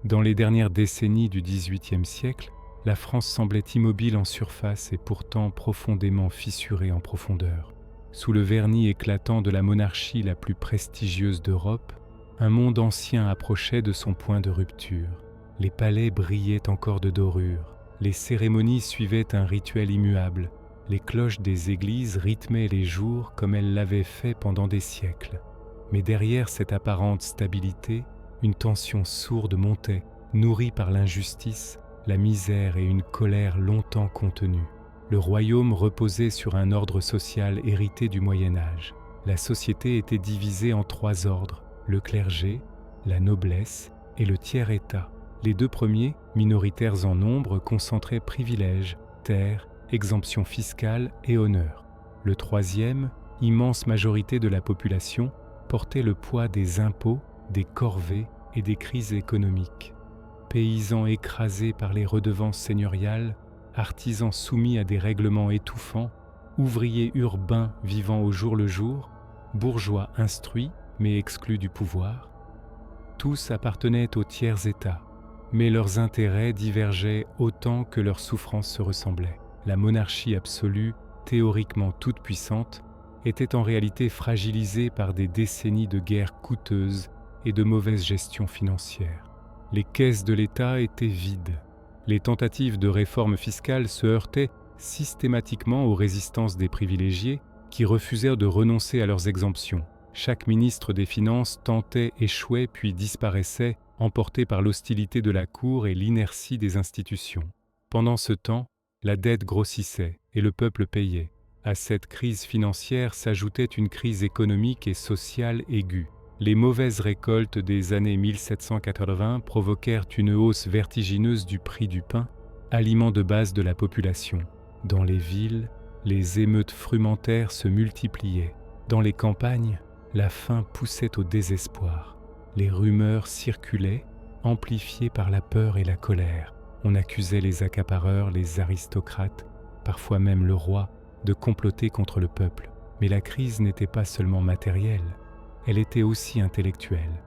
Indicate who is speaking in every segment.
Speaker 1: Dans les dernières décennies du XVIIIe siècle, la France semblait immobile en surface et pourtant profondément fissurée en profondeur. Sous le vernis éclatant de la monarchie la plus prestigieuse d'Europe, un monde ancien approchait de son point de rupture. Les palais brillaient encore de dorure, les cérémonies suivaient un rituel immuable, les cloches des églises rythmaient les jours comme elles l'avaient fait pendant des siècles. Mais derrière cette apparente stabilité, une tension sourde montait, nourrie par l'injustice, la misère et une colère longtemps contenue. Le royaume reposait sur un ordre social hérité du Moyen Âge. La société était divisée en 3 ordres, le clergé, la noblesse et le tiers-état. Les 2 premiers, minoritaires en nombre, concentraient privilèges, terres, exemptions fiscales et honneurs. Le 3e, immense majorité de la population, portait le poids des impôts, des corvées et des crises économiques. Paysans écrasés par les redevances seigneuriales, artisans soumis à des règlements étouffants, ouvriers urbains vivant au jour le jour, bourgeois instruits mais exclus du pouvoir. Tous appartenaient au tiers-état, mais leurs intérêts divergeaient autant que leurs souffrances se ressemblaient. La monarchie absolue, théoriquement toute puissante, était en réalité fragilisée par des décennies de guerres coûteuses et de mauvaise gestion financière. Les caisses de l'État étaient vides. Les tentatives de réforme fiscale se heurtaient systématiquement aux résistances des privilégiés qui refusèrent de renoncer à leurs exemptions. Chaque ministre des Finances tentait, échouait puis disparaissait, emporté par l'hostilité de la cour et l'inertie des institutions. Pendant ce temps, la dette grossissait et le peuple payait. À cette crise financière s'ajoutait une crise économique et sociale aiguë. Les mauvaises récoltes des années 1780 provoquèrent une hausse vertigineuse du prix du pain, aliment de base de la population. Dans les villes, les émeutes frumentaires se multipliaient. Dans les campagnes, la faim poussait au désespoir. Les rumeurs circulaient, amplifiées par la peur et la colère. On accusait les accapareurs, les aristocrates, parfois même le roi, de comploter contre le peuple. Mais la crise n'était pas seulement matérielle, elle était aussi intellectuelle.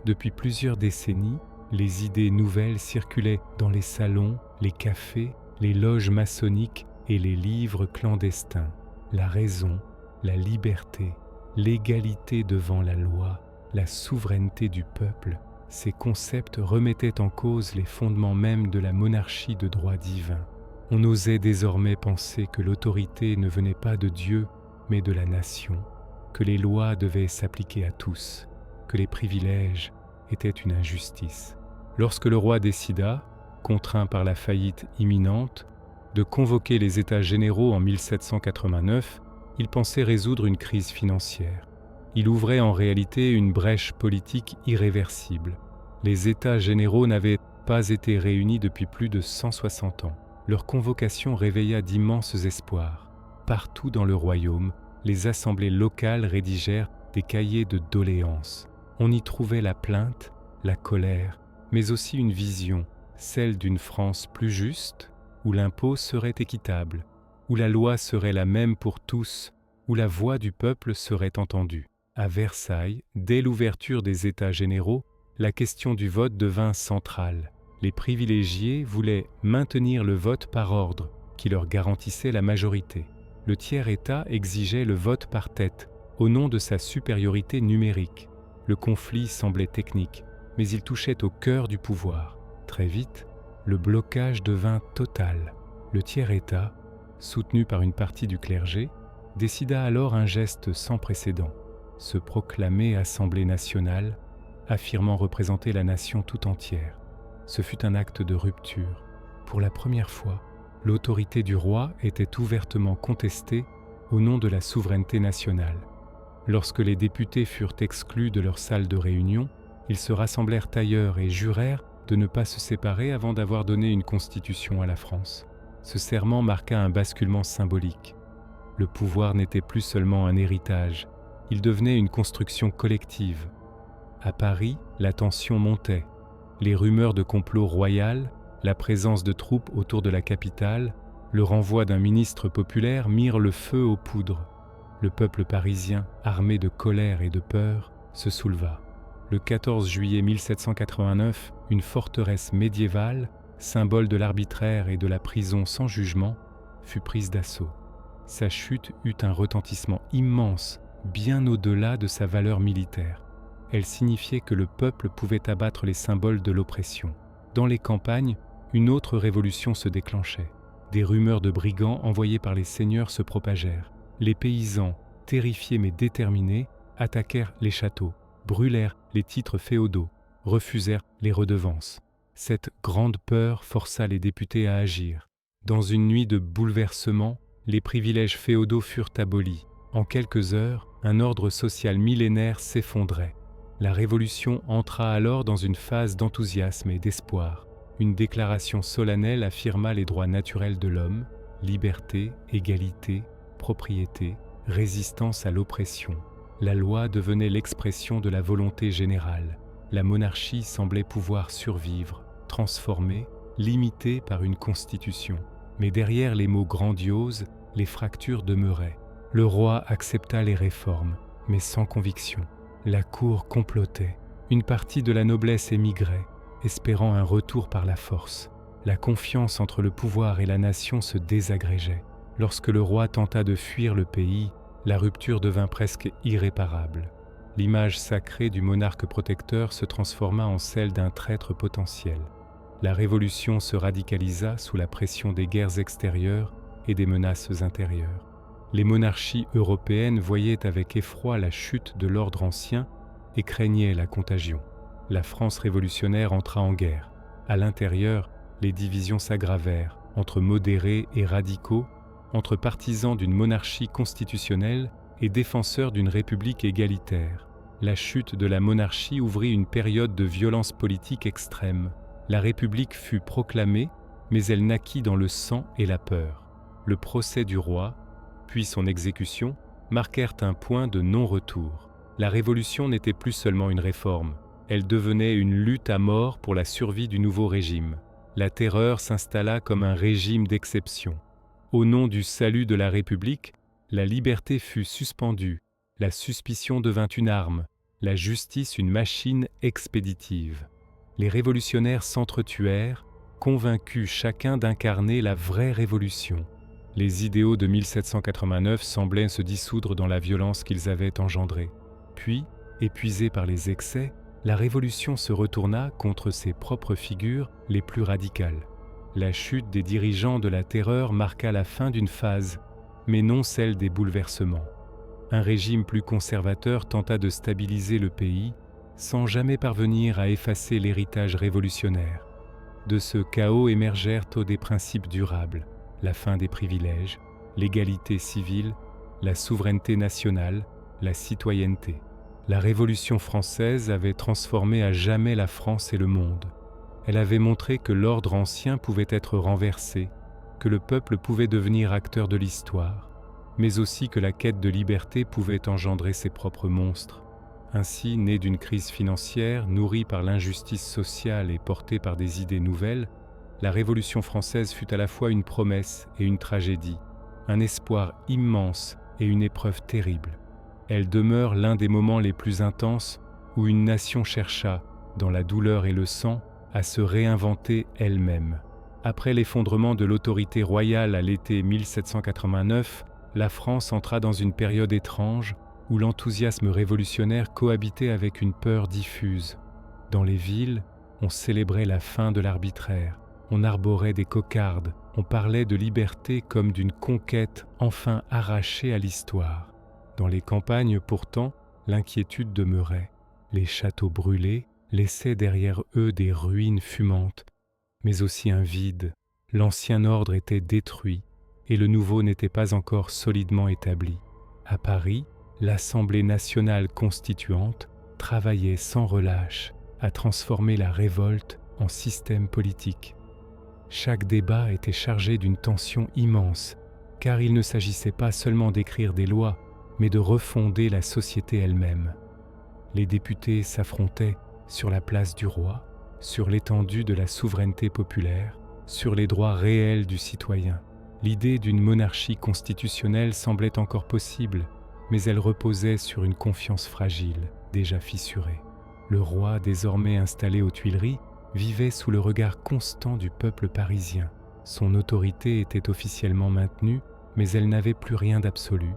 Speaker 1: Depuis plusieurs décennies, les idées nouvelles circulaient dans les salons, les cafés, les loges maçonniques et les livres clandestins. La raison, la liberté, l'égalité devant la loi, la souveraineté du peuple, ces concepts remettaient en cause les fondements mêmes de la monarchie de droit divin. On osait désormais penser que l'autorité ne venait pas de Dieu, mais de la nation, que les lois devaient s'appliquer à tous, que les privilèges étaient une injustice. Lorsque le roi décida, contraint par la faillite imminente, de convoquer les États généraux en 1789, il pensait résoudre une crise financière. Il ouvrait en réalité une brèche politique irréversible. Les États généraux n'avaient pas été réunis depuis plus de 160 ans. Leur convocation réveilla d'immenses espoirs. Partout dans le royaume, les assemblées locales rédigèrent des cahiers de doléances. On y trouvait la plainte, la colère, mais aussi une vision, celle d'une France plus juste, où l'impôt serait équitable, où la loi serait la même pour tous, où la voix du peuple serait entendue. À Versailles, dès l'ouverture des États généraux, la question du vote devint centrale. Les privilégiés voulaient maintenir le vote par ordre, qui leur garantissait la majorité. Le tiers-État exigeait le vote par tête, au nom de sa supériorité numérique. Le conflit semblait technique, mais il touchait au cœur du pouvoir. Très vite, le blocage devint total. Le tiers-État, soutenu par une partie du clergé, décida alors un geste sans précédent, se proclamer Assemblée nationale, affirmant représenter la nation tout entière. Ce fut un acte de rupture. Pour la première fois, l'autorité du roi était ouvertement contestée au nom de la souveraineté nationale. Lorsque les députés furent exclus de leur salle de réunion, ils se rassemblèrent ailleurs et jurèrent de ne pas se séparer avant d'avoir donné une constitution à la France. Ce serment marqua un basculement symbolique. Le pouvoir n'était plus seulement un héritage, il devenait une construction collective. À Paris, la tension montait. Les rumeurs de complot royal, la présence de troupes autour de la capitale, le renvoi d'un ministre populaire mirent le feu aux poudres. Le peuple parisien, armé de colère et de peur, se souleva. Le 14 juillet 1789, une forteresse médiévale, symbole de l'arbitraire et de la prison sans jugement, fut prise d'assaut. Sa chute eut un retentissement immense, bien au-delà de sa valeur militaire. Elle signifiait que le peuple pouvait abattre les symboles de l'oppression. Dans les campagnes, une autre révolution se déclenchait. Des rumeurs de brigands envoyés par les seigneurs se propagèrent. Les paysans, terrifiés mais déterminés, attaquèrent les châteaux, brûlèrent les titres féodaux, refusèrent les redevances. Cette grande peur força les députés à agir. Dans une nuit de bouleversement, les privilèges féodaux furent abolis. En quelques heures, un ordre social millénaire s'effondrait. La Révolution entra alors dans une phase d'enthousiasme et d'espoir. Une déclaration solennelle affirma les droits naturels de l'homme, liberté, égalité, propriété, résistance à l'oppression. La loi devenait l'expression de la volonté générale. La monarchie semblait pouvoir survivre, transformée, limitée par une constitution. Mais derrière les mots grandioses, les fractures demeuraient. Le roi accepta les réformes, mais sans conviction. La cour complotait. Une partie de la noblesse émigrait, espérant un retour par la force. La confiance entre le pouvoir et la nation se désagrégeait. Lorsque le roi tenta de fuir le pays, la rupture devint presque irréparable. L'image sacrée du monarque protecteur se transforma en celle d'un traître potentiel. La Révolution se radicalisa sous la pression des guerres extérieures et des menaces intérieures. Les monarchies européennes voyaient avec effroi la chute de l'ordre ancien et craignaient la contagion. La France révolutionnaire entra en guerre. À l'intérieur, les divisions s'aggravèrent entre modérés et radicaux, entre partisans d'une monarchie constitutionnelle et défenseurs d'une république égalitaire. La chute de la monarchie ouvrit une période de violence politique extrême. La République fut proclamée, mais elle naquit dans le sang et la peur. Le procès du roi, puis son exécution, marquèrent un point de non-retour. La Révolution n'était plus seulement une réforme, elle devenait une lutte à mort pour la survie du nouveau régime. La terreur s'installa comme un régime d'exception. Au nom du salut de la République, la liberté fut suspendue, la suspicion devint une arme, la justice une machine expéditive. Les révolutionnaires s'entretuèrent, convaincus chacun d'incarner la vraie révolution. Les idéaux de 1789 semblaient se dissoudre dans la violence qu'ils avaient engendrée. Puis, épuisée par les excès, la Révolution se retourna contre ses propres figures les plus radicales. La chute des dirigeants de la terreur marqua la fin d'une phase, mais non celle des bouleversements. Un régime plus conservateur tenta de stabiliser le pays, sans jamais parvenir à effacer l'héritage révolutionnaire. De ce chaos émergèrent des principes durables, la fin des privilèges, l'égalité civile, la souveraineté nationale, la citoyenneté. La Révolution française avait transformé à jamais la France et le monde. Elle avait montré que l'ordre ancien pouvait être renversé, que le peuple pouvait devenir acteur de l'histoire, mais aussi que la quête de liberté pouvait engendrer ses propres monstres. Ainsi, née d'une crise financière, nourrie par l'injustice sociale et portée par des idées nouvelles, la Révolution française fut à la fois une promesse et une tragédie, un espoir immense et une épreuve terrible. Elle demeure l'un des moments les plus intenses où une nation chercha, dans la douleur et le sang, à se réinventer elle-même. Après l'effondrement de l'autorité royale à l'été 1789, la France entra dans une période étrange où l'enthousiasme révolutionnaire cohabitait avec une peur diffuse. Dans les villes, on célébrait la fin de l'arbitraire, on arborait des cocardes, on parlait de liberté comme d'une conquête enfin arrachée à l'histoire. Dans les campagnes, pourtant, l'inquiétude demeurait. Les châteaux brûlés laissaient derrière eux des ruines fumantes, mais aussi un vide. L'ancien ordre était détruit et le nouveau n'était pas encore solidement établi. À Paris, l'Assemblée nationale constituante travaillait sans relâche à transformer la révolte en système politique. Chaque débat était chargé d'une tension immense, car il ne s'agissait pas seulement d'écrire des lois, mais de refonder la société elle-même. Les députés s'affrontaient sur la place du roi, sur l'étendue de la souveraineté populaire, sur les droits réels du citoyen. L'idée d'une monarchie constitutionnelle semblait encore possible, mais elle reposait sur une confiance fragile, déjà fissurée. Le roi, désormais installé aux Tuileries, vivait sous le regard constant du peuple parisien. Son autorité était officiellement maintenue, mais elle n'avait plus rien d'absolu.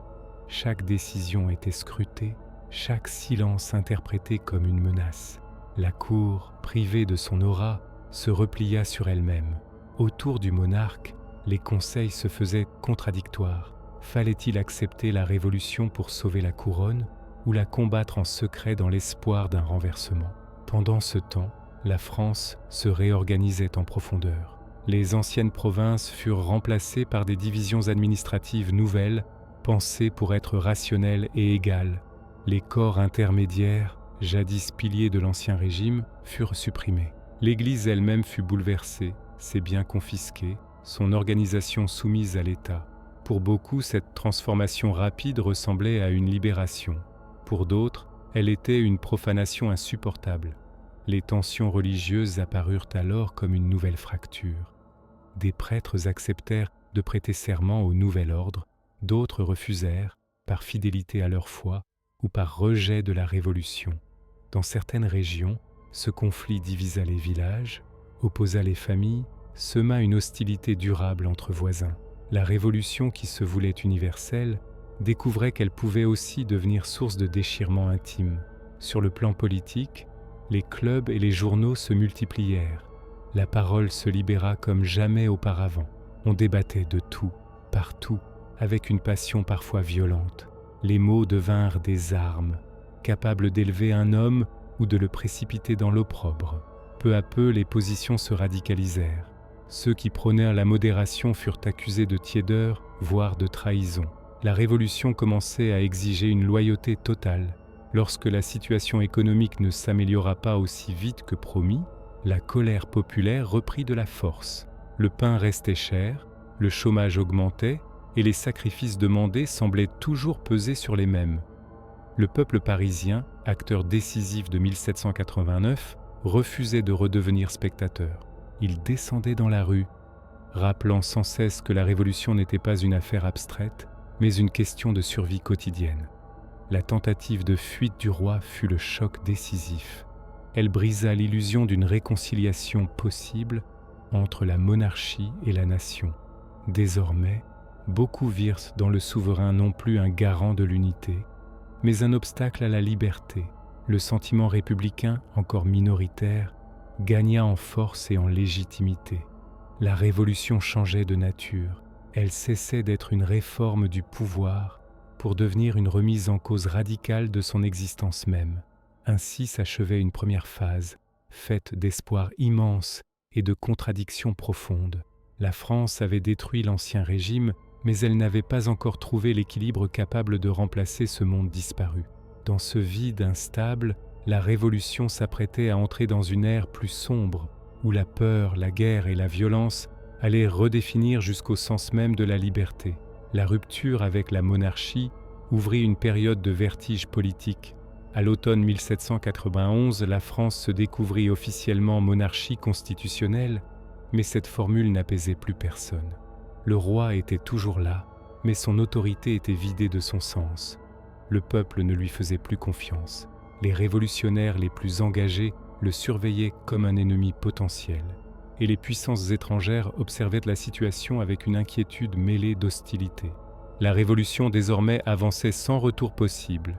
Speaker 1: Chaque décision était scrutée, chaque silence interprété comme une menace. La cour, privée de son aura, se replia sur elle-même. Autour du monarque, les conseils se faisaient contradictoires. Fallait-il accepter la révolution pour sauver la couronne ou la combattre en secret dans l'espoir d'un renversement? Pendant ce temps, la France se réorganisait en profondeur. Les anciennes provinces furent remplacées par des divisions administratives nouvelles, pensées pour être rationnelles et égales. Les corps intermédiaires, jadis piliers de l'Ancien Régime, furent supprimés. L'Église elle-même fut bouleversée, ses biens confisqués, son organisation soumise à l'État. Pour beaucoup, cette transformation rapide ressemblait à une libération. Pour d'autres, elle était une profanation insupportable. Les tensions religieuses apparurent alors comme une nouvelle fracture. Des prêtres acceptèrent de prêter serment au nouvel ordre, d'autres refusèrent, par fidélité à leur foi ou par rejet de la Révolution. Dans certaines régions, ce conflit divisa les villages, opposa les familles, sema une hostilité durable entre voisins. La Révolution, qui se voulait universelle, découvrait qu'elle pouvait aussi devenir source de déchirements intimes. Sur le plan politique, les clubs et les journaux se multiplièrent. La parole se libéra comme jamais auparavant. On débattait de tout, partout, avec une passion parfois violente. Les mots devinrent des armes, capables d'élever un homme ou de le précipiter dans l'opprobre. Peu à peu, les positions se radicalisèrent. Ceux qui prônèrent la modération furent accusés de tiédeur, voire de trahison. La Révolution commençait à exiger une loyauté totale. Lorsque la situation économique ne s'améliora pas aussi vite que promis, la colère populaire reprit de la force. Le pain restait cher, le chômage augmentait et les sacrifices demandés semblaient toujours peser sur les mêmes. Le peuple parisien, acteur décisif de 1789, refusait de redevenir spectateur. Il descendait dans la rue, rappelant sans cesse que la Révolution n'était pas une affaire abstraite, mais une question de survie quotidienne. La tentative de fuite du roi fut le choc décisif. Elle brisa l'illusion d'une réconciliation possible entre la monarchie et la nation. Désormais, beaucoup virent dans le souverain non plus un garant de l'unité, mais un obstacle à la liberté. Le sentiment républicain, encore minoritaire, gagna en force et en légitimité. La Révolution changeait de nature. Elle cessait d'être une réforme du pouvoir pour devenir une remise en cause radicale de son existence même. Ainsi s'achevait une première phase, faite d'espoirs immenses et de contradictions profondes. La France avait détruit l'Ancien Régime, mais elle n'avait pas encore trouvé l'équilibre capable de remplacer ce monde disparu. Dans ce vide instable, la Révolution s'apprêtait à entrer dans une ère plus sombre, où la peur, la guerre et la violence allaient redéfinir jusqu'au sens même de la liberté. La rupture avec la monarchie ouvrit une période de vertige politique. À l'automne 1791, la France se découvrit officiellement monarchie constitutionnelle, mais cette formule n'apaisait plus personne. Le roi était toujours là, mais son autorité était vidée de son sens. Le peuple ne lui faisait plus confiance. Les révolutionnaires les plus engagés le surveillaient comme un ennemi potentiel, et les puissances étrangères observaient la situation avec une inquiétude mêlée d'hostilité. La Révolution désormais avançait sans retour possible.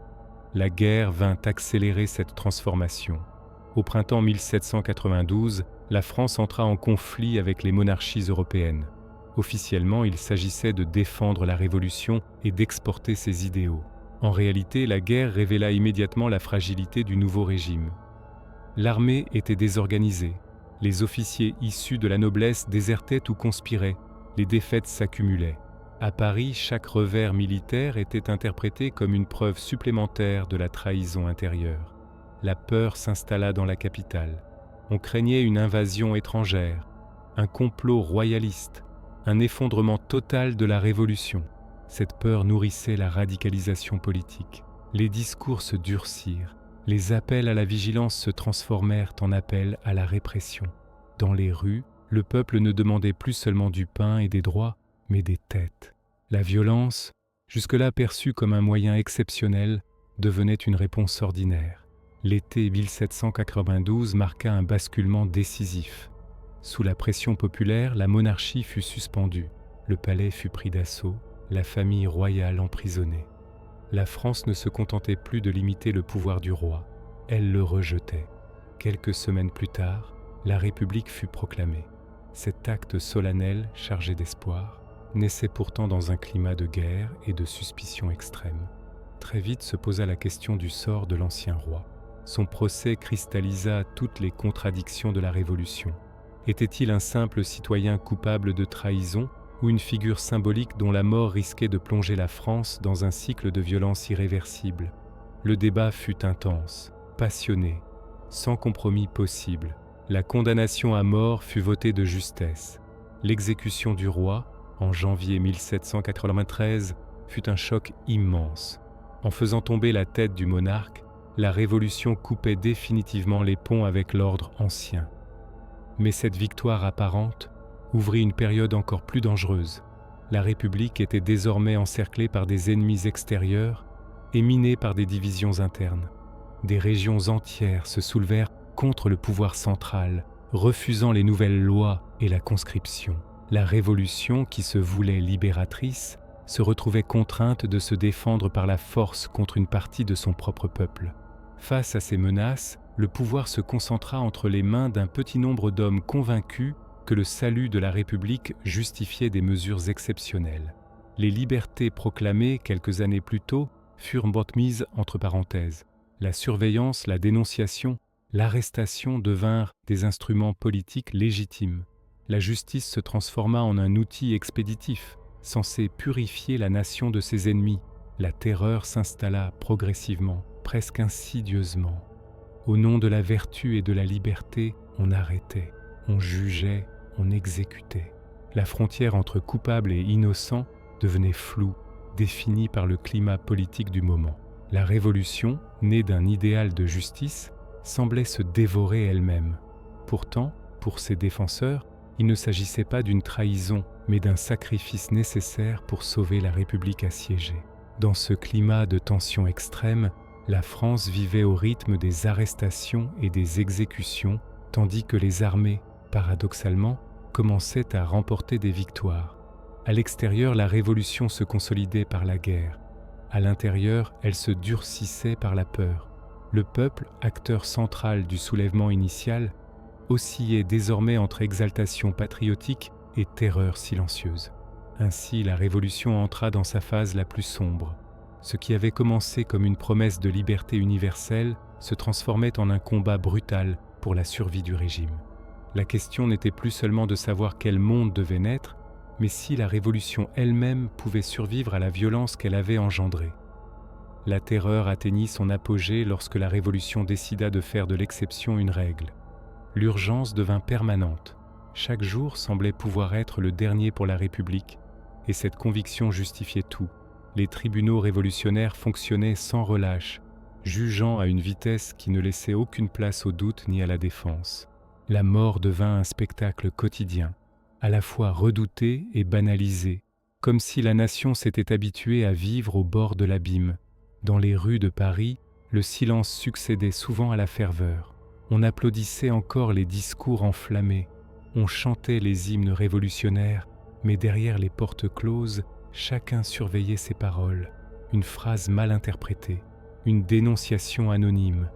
Speaker 1: La guerre vint accélérer cette transformation. Au printemps 1792, la France entra en conflit avec les monarchies européennes. Officiellement, il s'agissait de défendre la Révolution et d'exporter ses idéaux. En réalité, la guerre révéla immédiatement la fragilité du nouveau régime. L'armée était désorganisée. Les officiers issus de la noblesse désertaient ou conspiraient. Les défaites s'accumulaient. À Paris, chaque revers militaire était interprété comme une preuve supplémentaire de la trahison intérieure. La peur s'installa dans la capitale. On craignait une invasion étrangère, un complot royaliste, un effondrement total de la Révolution. Cette peur nourrissait la radicalisation politique. Les discours se durcirent. Les appels à la vigilance se transformèrent en appels à la répression. Dans les rues, le peuple ne demandait plus seulement du pain et des droits, mais des têtes. La violence, jusque-là perçue comme un moyen exceptionnel, devenait une réponse ordinaire. L'été 1792 marqua un basculement décisif. Sous la pression populaire, la monarchie fut suspendue, le palais fut pris d'assaut, la famille royale emprisonnée. La France ne se contentait plus de limiter le pouvoir du roi, elle le rejetait. Quelques semaines plus tard, la République fut proclamée. Cet acte solennel, chargé d'espoir, naissait pourtant dans un climat de guerre et de suspicion extrême. Très vite se posa la question du sort de l'ancien roi. Son procès cristallisa toutes les contradictions de la Révolution. Était-il un simple citoyen coupable de trahison ou une figure symbolique dont la mort risquait de plonger la France dans un cycle de violence irréversible? Le débat fut intense, passionné, sans compromis possible. La condamnation à mort fut votée de justesse. L'exécution du roi, en janvier 1793, fut un choc immense. En faisant tomber la tête du monarque, la Révolution coupait définitivement les ponts avec l'ordre ancien. Mais cette victoire apparente ouvrit une période encore plus dangereuse. La République était désormais encerclée par des ennemis extérieurs et minée par des divisions internes. Des régions entières se soulevèrent contre le pouvoir central, refusant les nouvelles lois et la conscription. La Révolution, qui se voulait libératrice, se retrouvait contrainte de se défendre par la force contre une partie de son propre peuple. Face à ces menaces, le pouvoir se concentra entre les mains d'un petit nombre d'hommes convaincus que le salut de la République justifiait des mesures exceptionnelles. Les libertés proclamées quelques années plus tôt furent mises entre parenthèses. La surveillance, la dénonciation, l'arrestation devinrent des instruments politiques légitimes. La justice se transforma en un outil expéditif, censé purifier la nation de ses ennemis. La terreur s'installa progressivement, presque insidieusement. Au nom de la vertu et de la liberté, on arrêtait, on jugeait, on exécutait. La frontière entre coupable et innocent devenait floue, définie par le climat politique du moment. La Révolution, née d'un idéal de justice, semblait se dévorer elle-même. Pourtant, pour ses défenseurs, il ne s'agissait pas d'une trahison, mais d'un sacrifice nécessaire pour sauver la République assiégée. Dans ce climat de tension extrême, la France vivait au rythme des arrestations et des exécutions, tandis que les armées, paradoxalement, commençaient à remporter des victoires. À l'extérieur, la Révolution se consolidait par la guerre. À l'intérieur, elle se durcissait par la peur. Le peuple, acteur central du soulèvement initial, oscillait désormais entre exaltation patriotique et terreur silencieuse. Ainsi, la Révolution entra dans sa phase la plus sombre. Ce qui avait commencé comme une promesse de liberté universelle se transformait en un combat brutal pour la survie du régime. La question n'était plus seulement de savoir quel monde devait naître, mais si la Révolution elle-même pouvait survivre à la violence qu'elle avait engendrée. La terreur atteignit son apogée lorsque la Révolution décida de faire de l'exception une règle. L'urgence devint permanente. Chaque jour semblait pouvoir être le dernier pour la République, et cette conviction justifiait tout. Les tribunaux révolutionnaires fonctionnaient sans relâche, jugeant à une vitesse qui ne laissait aucune place au doute ni à la défense. La mort devint un spectacle quotidien, à la fois redouté et banalisé, comme si la nation s'était habituée à vivre au bord de l'abîme. Dans les rues de Paris, le silence succédait souvent à la ferveur. On applaudissait encore les discours enflammés, on chantait les hymnes révolutionnaires, mais derrière les portes closes, chacun surveillait ses paroles, une phrase mal interprétée, une dénonciation anonyme,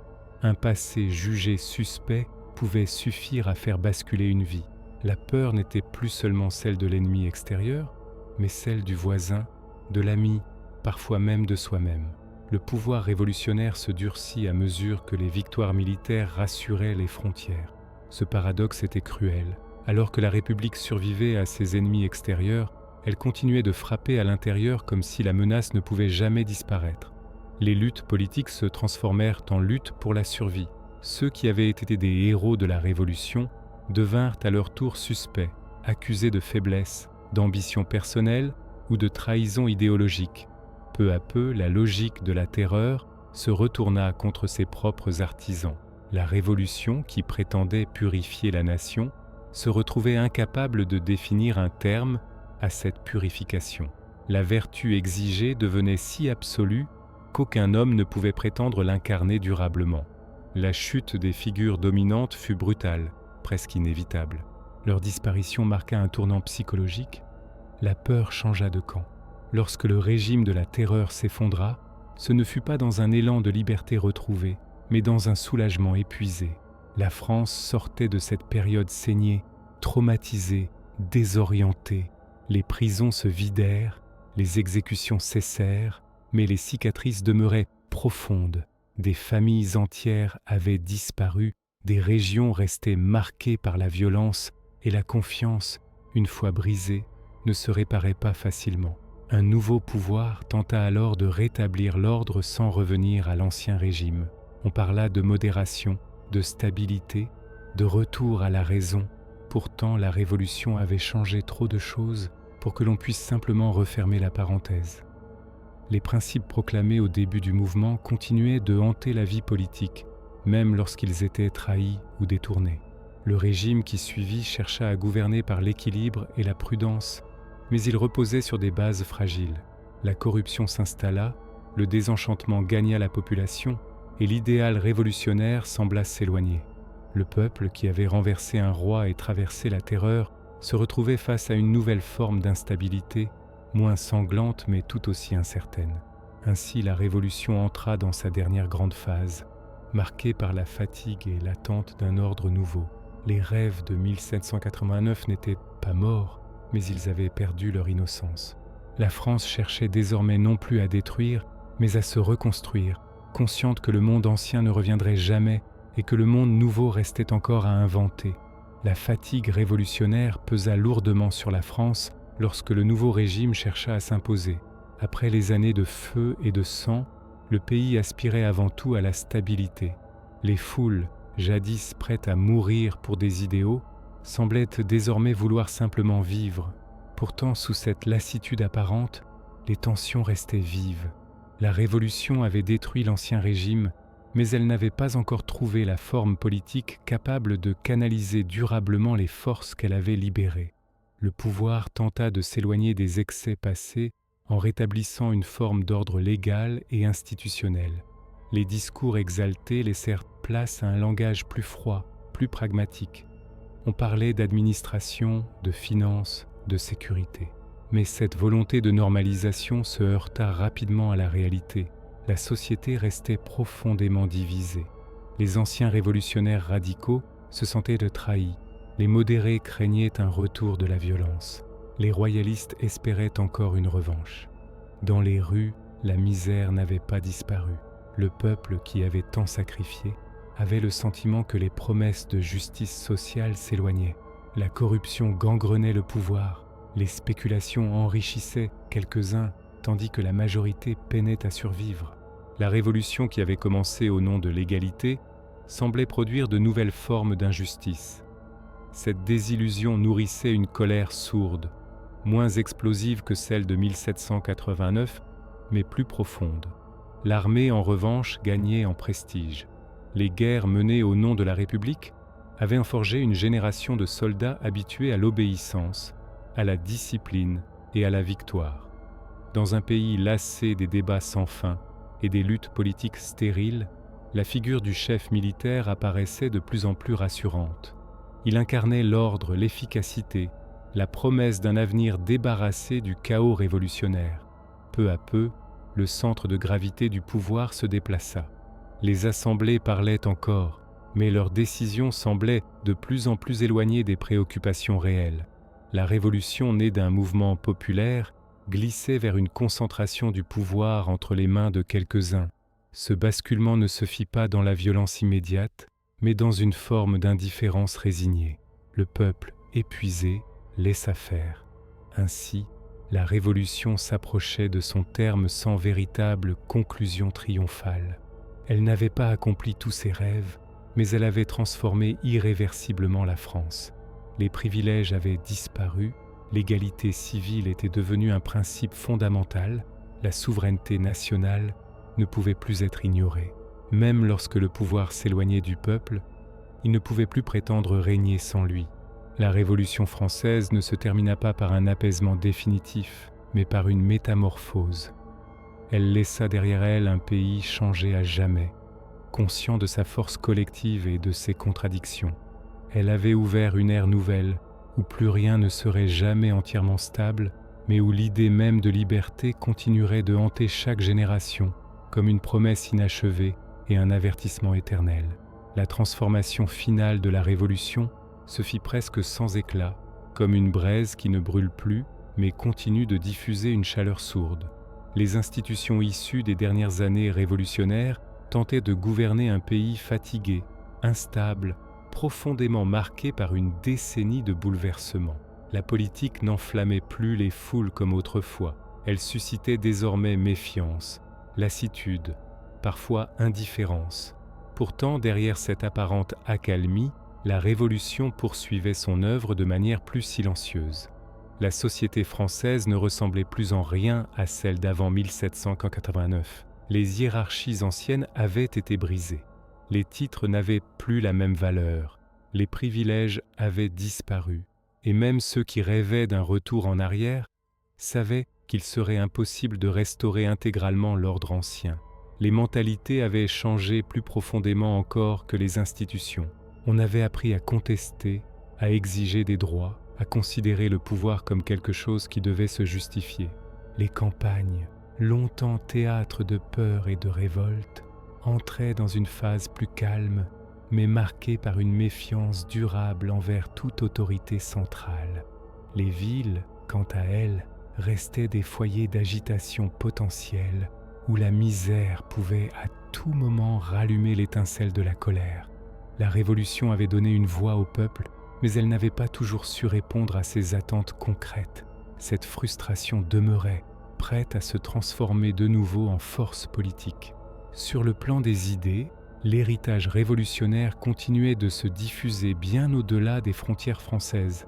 Speaker 1: un passé jugé suspect pouvait suffire à faire basculer une vie. La peur n'était plus seulement celle de l'ennemi extérieur, mais celle du voisin, de l'ami, parfois même de soi-même. Le pouvoir révolutionnaire se durcit à mesure que les victoires militaires rassuraient les frontières. Ce paradoxe était cruel. Alors que la République survivait à ses ennemis extérieurs, elle continuait de frapper à l'intérieur comme si la menace ne pouvait jamais disparaître. Les luttes politiques se transformèrent en luttes pour la survie. Ceux qui avaient été des héros de la Révolution devinrent à leur tour suspects, accusés de faiblesse, d'ambition personnelle ou de trahison idéologique. Peu à peu, la logique de la terreur se retourna contre ses propres artisans. La Révolution, qui prétendait purifier la nation, se retrouvait incapable de définir un terme à cette purification. La vertu exigée devenait si absolue qu'aucun homme ne pouvait prétendre l'incarner durablement. La chute des figures dominantes fut brutale, presque inévitable. Leur disparition marqua un tournant psychologique. La peur changea de camp. Lorsque le régime de la terreur s'effondra, ce ne fut pas dans un élan de liberté retrouvée, mais dans un soulagement épuisé. La France sortait de cette période saignée, traumatisée, désorientée. Les prisons se vidèrent, les exécutions cessèrent, mais les cicatrices demeuraient profondes. Des familles entières avaient disparu, des régions restaient marquées par la violence et la confiance, une fois brisée, ne se réparait pas facilement. Un nouveau pouvoir tenta alors de rétablir l'ordre sans revenir à l'ancien régime. On parla de modération, de stabilité, de retour à la raison. Pourtant, la Révolution avait changé trop de choses pour que l'on puisse simplement refermer la parenthèse. Les principes proclamés au début du mouvement continuaient de hanter la vie politique, même lorsqu'ils étaient trahis ou détournés. Le régime qui suivit chercha à gouverner par l'équilibre et la prudence, mais il reposait sur des bases fragiles. La corruption s'installa, le désenchantement gagna la population et l'idéal révolutionnaire sembla s'éloigner. Le peuple, qui avait renversé un roi et traversé la terreur, se retrouvait face à une nouvelle forme d'instabilité, moins sanglante mais tout aussi incertaine. Ainsi, la Révolution entra dans sa dernière grande phase, marquée par la fatigue et l'attente d'un ordre nouveau. Les rêves de 1789 n'étaient pas morts, mais ils avaient perdu leur innocence. La France cherchait désormais non plus à détruire, mais à se reconstruire, consciente que le monde ancien ne reviendrait jamais et que le monde nouveau restait encore à inventer. La fatigue révolutionnaire pesa lourdement sur la France lorsque le nouveau régime chercha à s'imposer. Après les années de feu et de sang, le pays aspirait avant tout à la stabilité. Les foules, jadis prêtes à mourir pour des idéaux, semblaient désormais vouloir simplement vivre. Pourtant, sous cette lassitude apparente, les tensions restaient vives. La Révolution avait détruit l'ancien régime, mais elle n'avait pas encore trouvé la forme politique capable de canaliser durablement les forces qu'elle avait libérées. Le pouvoir tenta de s'éloigner des excès passés en rétablissant une forme d'ordre légal et institutionnel. Les discours exaltés laissèrent place à un langage plus froid, plus pragmatique. On parlait d'administration, de finances, de sécurité. Mais cette volonté de normalisation se heurta rapidement à la réalité. La société restait profondément divisée. Les anciens révolutionnaires radicaux se sentaient trahis. Les modérés craignaient un retour de la violence. Les royalistes espéraient encore une revanche. Dans les rues, la misère n'avait pas disparu. Le peuple qui avait tant sacrifié avait le sentiment que les promesses de justice sociale s'éloignaient. La corruption gangrenait le pouvoir. Les spéculations enrichissaient quelques-uns, tandis que la majorité peinait à survivre. La révolution qui avait commencé au nom de l'égalité semblait produire de nouvelles formes d'injustice. Cette désillusion nourrissait une colère sourde, moins explosive que celle de 1789, mais plus profonde. L'armée, en revanche, gagnait en prestige. Les guerres menées au nom de la République avaient forgé une génération de soldats habitués à l'obéissance, à la discipline et à la victoire. Dans un pays lassé des débats sans fin et des luttes politiques stériles, la figure du chef militaire apparaissait de plus en plus rassurante. Il incarnait l'ordre, l'efficacité, la promesse d'un avenir débarrassé du chaos révolutionnaire. Peu à peu, le centre de gravité du pouvoir se déplaça. Les assemblées parlaient encore, mais leurs décisions semblaient de plus en plus éloignées des préoccupations réelles. La révolution née d'un mouvement populaire glissait vers une concentration du pouvoir entre les mains de quelques-uns. Ce basculement ne se fit pas dans la violence immédiate, mais dans une forme d'indifférence résignée. Le peuple, épuisé, laissa faire. Ainsi, la révolution s'approchait de son terme sans véritable conclusion triomphale. Elle n'avait pas accompli tous ses rêves, mais elle avait transformé irréversiblement la France. Les privilèges avaient disparu, l'égalité civile était devenue un principe fondamental, la souveraineté nationale ne pouvait plus être ignorée. Même lorsque le pouvoir s'éloignait du peuple, il ne pouvait plus prétendre régner sans lui. La Révolution française ne se termina pas par un apaisement définitif, mais par une métamorphose. Elle laissa derrière elle un pays changé à jamais. conscient de sa force collective et de ses contradictions. Elle avait ouvert une ère nouvelle, où plus rien ne serait jamais entièrement stable, mais où l'idée même de liberté continuerait de hanter chaque génération, comme une promesse inachevée et un avertissement éternel. La transformation finale de la Révolution se fit presque sans éclat, comme une braise qui ne brûle plus, mais continue de diffuser une chaleur sourde. Les institutions issues des dernières années révolutionnaires tentaient de gouverner un pays fatigué, instable, profondément marqué par une décennie de bouleversements. La politique n'enflammait plus les foules comme autrefois. Elle suscitait désormais méfiance, lassitude, parfois indifférence. Pourtant, derrière cette apparente accalmie, la Révolution poursuivait son œuvre de manière plus silencieuse. La société française ne ressemblait plus en rien à celle d'avant 1789. Les hiérarchies anciennes avaient été brisées. Les titres n'avaient plus la même valeur. Les privilèges avaient disparu. Et même ceux qui rêvaient d'un retour en arrière savaient qu'il serait impossible de restaurer intégralement l'ordre ancien. Les mentalités avaient changé plus profondément encore que les institutions. On avait appris à contester, à exiger des droits, à considérer le pouvoir comme quelque chose qui devait se justifier. Les campagnes, longtemps théâtre de peur et de révolte, entraient dans une phase plus calme, mais marquée par une méfiance durable envers toute autorité centrale. Les villes, quant à elles, restaient des foyers d'agitation potentielle, où la misère pouvait à tout moment rallumer l'étincelle de la colère. La Révolution avait donné une voix au peuple, mais elle n'avait pas toujours su répondre à ses attentes concrètes. Cette frustration demeurait, prête à se transformer de nouveau en force politique. Sur le plan des idées, l'héritage révolutionnaire continuait de se diffuser bien au-delà des frontières françaises.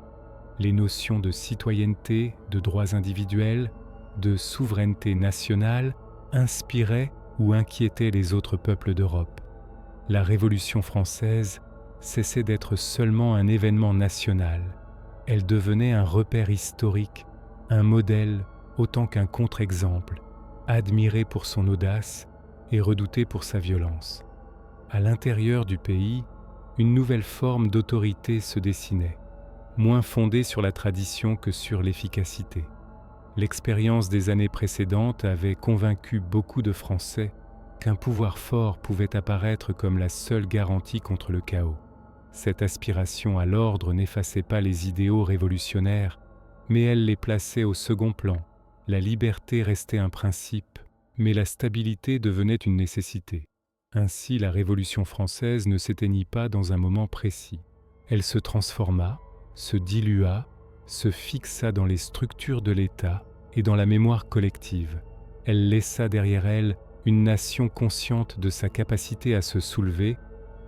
Speaker 1: Les notions de citoyenneté, de droits individuels, de souveraineté nationale inspiraient ou inquiétaient les autres peuples d'Europe. La Révolution française cessait d'être seulement un événement national. Elle devenait un repère historique, un modèle autant qu'un contre-exemple, admiré pour son audace et redouté pour sa violence. À l'intérieur du pays, une nouvelle forme d'autorité se dessinait, moins fondée sur la tradition que sur l'efficacité. L'expérience des années précédentes avait convaincu beaucoup de Français qu'un pouvoir fort pouvait apparaître comme la seule garantie contre le chaos. Cette aspiration à l'ordre n'effaçait pas les idéaux révolutionnaires, mais elle les plaçait au second plan. La liberté restait un principe, mais la stabilité devenait une nécessité. Ainsi, la Révolution française ne s'éteignit pas dans un moment précis. Elle se transforma, se dilua, se fixa dans les structures de l'État et dans la mémoire collective. Elle laissa derrière elle une nation consciente de sa capacité à se soulever,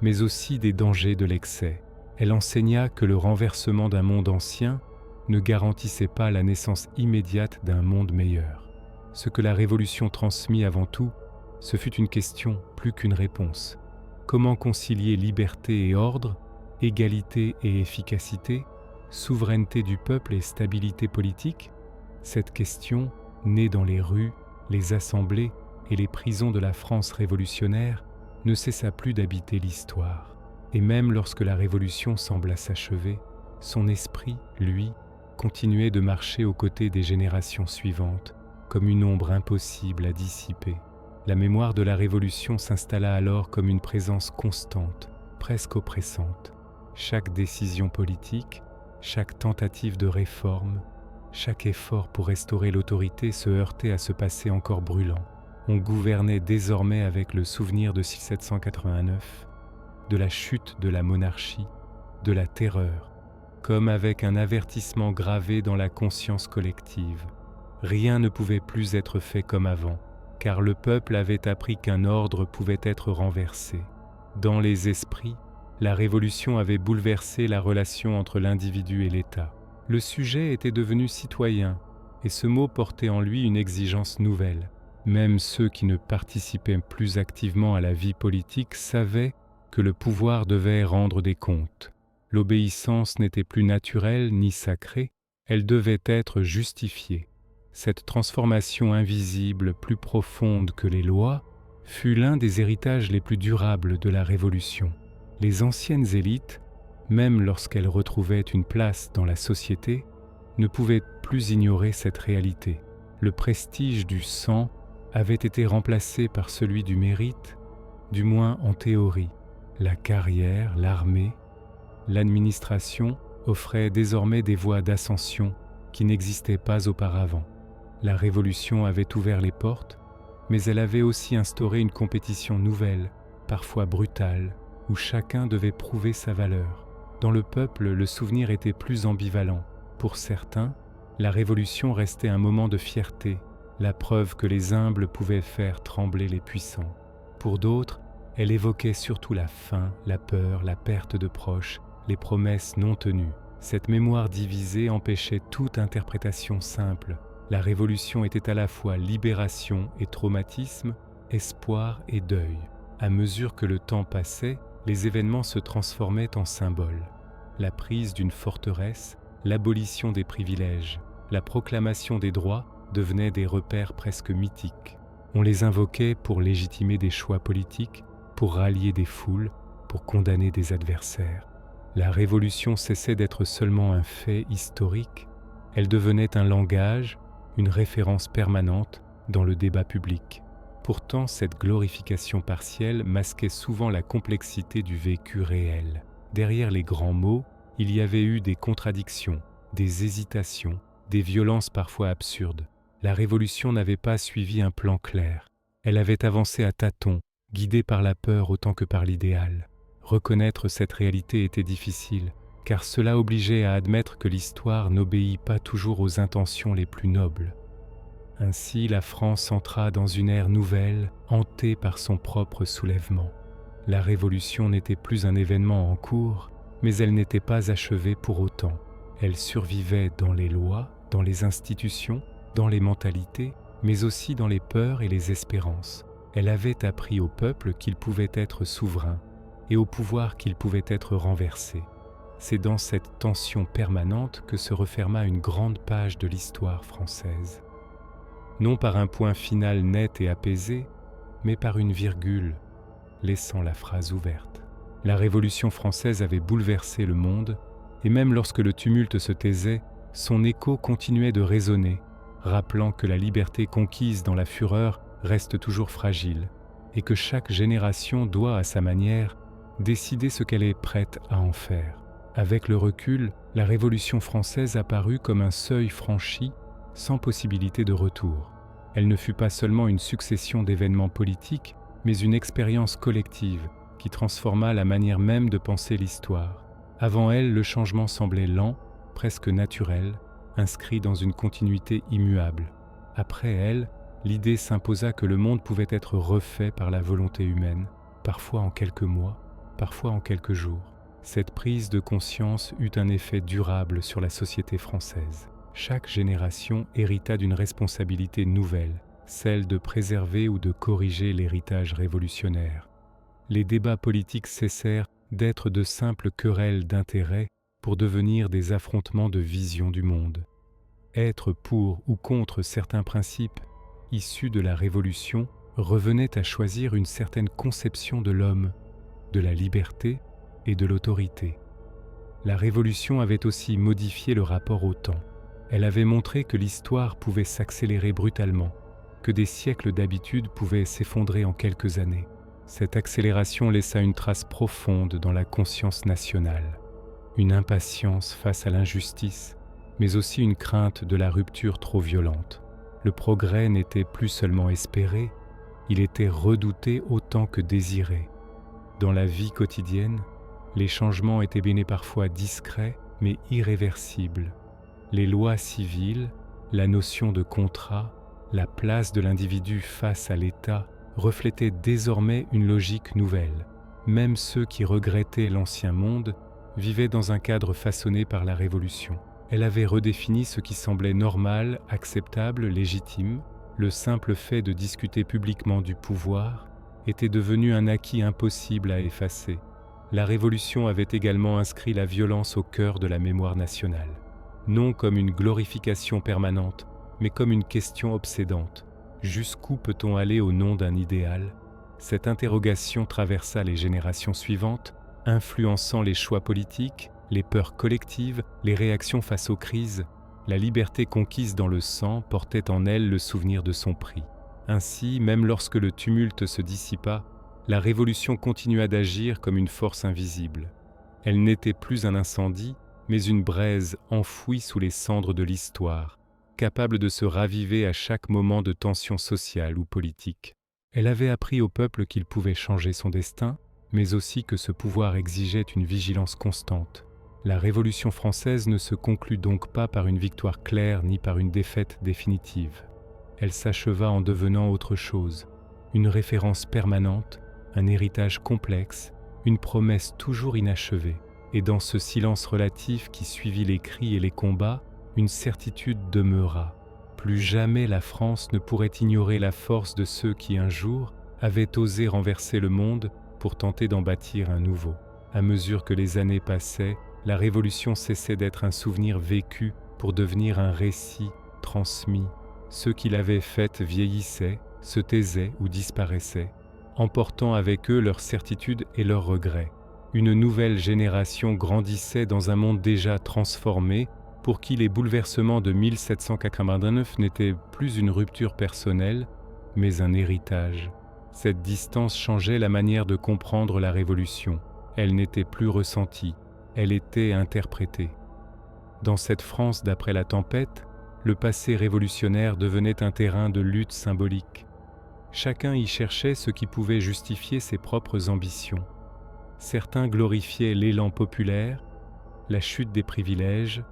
Speaker 1: mais aussi des dangers de l'excès. Elle enseigna que le renversement d'un monde ancien ne garantissait pas la naissance immédiate d'un monde meilleur. Ce que la Révolution transmit avant tout, ce fut une question plus qu'une réponse. Comment concilier liberté et ordre, égalité et efficacité, souveraineté du peuple et stabilité politique? Cette question, née dans les rues, les assemblées et les prisons de la France révolutionnaire, ne cessa plus d'habiter l'histoire. Et même lorsque la Révolution sembla s'achever, son esprit, lui, continuait de marcher aux côtés des générations suivantes, comme une ombre impossible à dissiper. La mémoire de la Révolution s'installa alors comme une présence constante, presque oppressante. Chaque décision politique, chaque tentative de réforme, chaque effort pour restaurer l'autorité se heurtait à ce passé encore brûlant. On gouvernait désormais avec le souvenir de 1789, de la chute de la monarchie, de la terreur, comme avec un avertissement gravé dans la conscience collective. Rien ne pouvait plus être fait comme avant, car le peuple avait appris qu'un ordre pouvait être renversé. Dans les esprits, la Révolution avait bouleversé la relation entre l'individu et l'État. Le sujet était devenu citoyen, et ce mot portait en lui une exigence nouvelle. Même ceux qui ne participaient plus activement à la vie politique savaient que le pouvoir devait rendre des comptes. L'obéissance n'était plus naturelle ni sacrée, elle devait être justifiée. Cette transformation invisible, plus profonde que les lois, fut l'un des héritages les plus durables de la Révolution. Les anciennes élites, même lorsqu'elles retrouvaient une place dans la société, ne pouvaient plus ignorer cette réalité. Le prestige du sang avait été remplacé par celui du mérite, du moins en théorie. La carrière, l'armée, l'administration offraient désormais des voies d'ascension qui n'existaient pas auparavant. La Révolution avait ouvert les portes, mais elle avait aussi instauré une compétition nouvelle, parfois brutale, où chacun devait prouver sa valeur. Dans le peuple, le souvenir était plus ambivalent. Pour certains, la Révolution restait un moment de fierté, la preuve que les humbles pouvaient faire trembler les puissants. Pour d'autres, elle évoquait surtout la faim, la peur, la perte de proches, les promesses non tenues. Cette mémoire divisée empêchait toute interprétation simple. La Révolution était à la fois libération et traumatisme, espoir et deuil. À mesure que le temps passait, les événements se transformaient en symboles. La prise d'une forteresse, l'abolition des privilèges, la proclamation des droits devenaient des repères presque mythiques. On les invoquait pour légitimer des choix politiques, pour rallier des foules, pour condamner des adversaires. La Révolution cessait d'être seulement un fait historique, elle devenait un langage, une référence permanente dans le débat public. Pourtant, cette glorification partielle masquait souvent la complexité du vécu réel. Derrière les grands mots, il y avait eu des contradictions, des hésitations, des violences parfois absurdes. La Révolution n'avait pas suivi un plan clair. Elle avait avancé à tâtons, guidée par la peur autant que par l'idéal. Reconnaître cette réalité était difficile, car cela obligeait à admettre que l'histoire n'obéit pas toujours aux intentions les plus nobles. Ainsi, la France entra dans une ère nouvelle, hantée par son propre soulèvement. La Révolution n'était plus un événement en cours, mais elle n'était pas achevée pour autant. Elle survivait dans les lois, dans les institutions, dans les mentalités, mais aussi dans les peurs et les espérances. Elle avait appris au peuple qu'il pouvait être souverain et au pouvoir qu'il pouvait être renversé. C'est dans cette tension permanente que se referma une grande page de l'histoire française. Non par un point final net et apaisé, mais par une virgule, laissant la phrase ouverte. La Révolution française avait bouleversé le monde, et même lorsque le tumulte se taisait, son écho continuait de résonner, rappelant que la liberté conquise dans la fureur reste toujours fragile, et que chaque génération doit, à sa manière, décider ce qu'elle est prête à en faire. Avec le recul, la Révolution française apparut comme un seuil franchi, sans possibilité de retour. Elle ne fut pas seulement une succession d'événements politiques, mais une expérience collective qui transforma la manière même de penser l'histoire. Avant elle, le changement semblait lent, presque naturel, inscrit dans une continuité immuable. Après elle, l'idée s'imposa que le monde pouvait être refait par la volonté humaine, parfois en quelques mois, parfois en quelques jours. Cette prise de conscience eut un effet durable sur la société française. Chaque génération hérita d'une responsabilité nouvelle, celle de préserver ou de corriger l'héritage révolutionnaire. Les débats politiques cessèrent d'être de simples querelles d'intérêts pour devenir des affrontements de vision du monde. Être pour ou contre certains principes issus de la Révolution revenait à choisir une certaine conception de l'homme, de la liberté et de l'autorité. La Révolution avait aussi modifié le rapport au temps. Elle avait montré que l'histoire pouvait s'accélérer brutalement, que des siècles d'habitude pouvaient s'effondrer en quelques années. Cette accélération laissa une trace profonde dans la conscience nationale, une impatience face à l'injustice, mais aussi une crainte de la rupture trop violente. Le progrès n'était plus seulement espéré, il était redouté autant que désiré. Dans la vie quotidienne, les changements étaient bien parfois discrets, mais irréversibles. Les lois civiles, la notion de contrat, la place de l'individu face à l'État reflétaient désormais une logique nouvelle. Même ceux qui regrettaient l'ancien monde vivaient dans un cadre façonné par la Révolution. Elle avait redéfini ce qui semblait normal, acceptable, légitime. Le simple fait de discuter publiquement du pouvoir était devenu un acquis impossible à effacer. La Révolution avait également inscrit la violence au cœur de la mémoire nationale. Non comme une glorification permanente, mais comme une question obsédante. Jusqu'où peut-on aller au nom d'un idéal, Cette interrogation traversa les générations suivantes, influençant les choix politiques, les peurs collectives, les réactions face aux crises. La liberté conquise dans le sang portait en elle le souvenir de son prix. Ainsi, même lorsque le tumulte se dissipa, la Révolution continua d'agir comme une force invisible. Elle n'était plus un incendie, mais une braise enfouie sous les cendres de l'histoire, capable de se raviver à chaque moment de tension sociale ou politique. Elle avait appris au peuple qu'il pouvait changer son destin, mais aussi que ce pouvoir exigeait une vigilance constante. La Révolution française ne se conclut donc pas par une victoire claire ni par une défaite définitive. Elle s'acheva en devenant autre chose, une référence permanente, un héritage complexe, une promesse toujours inachevée. Et dans ce silence relatif qui suivit les cris et les combats, une certitude demeura. Plus jamais la France ne pourrait ignorer la force de ceux qui un jour avaient osé renverser le monde pour tenter d'en bâtir un nouveau. À mesure que les années passaient, la Révolution cessait d'être un souvenir vécu pour devenir un récit transmis. Ceux qui l'avaient faite vieillissaient, se taisaient ou disparaissaient, emportant avec eux leurs certitudes et leurs regrets. Une nouvelle génération grandissait dans un monde déjà transformé, pour qui les bouleversements de 1789 n'étaient plus une rupture personnelle, mais un héritage. Cette distance changeait la manière de comprendre la Révolution. Elle n'était plus ressentie, elle était interprétée. Dans cette France d'après la tempête, le passé révolutionnaire devenait un terrain de lutte symbolique. Chacun y cherchait ce qui pouvait justifier ses propres ambitions. Certains glorifiaient l'élan populaire, la chute des privilèges,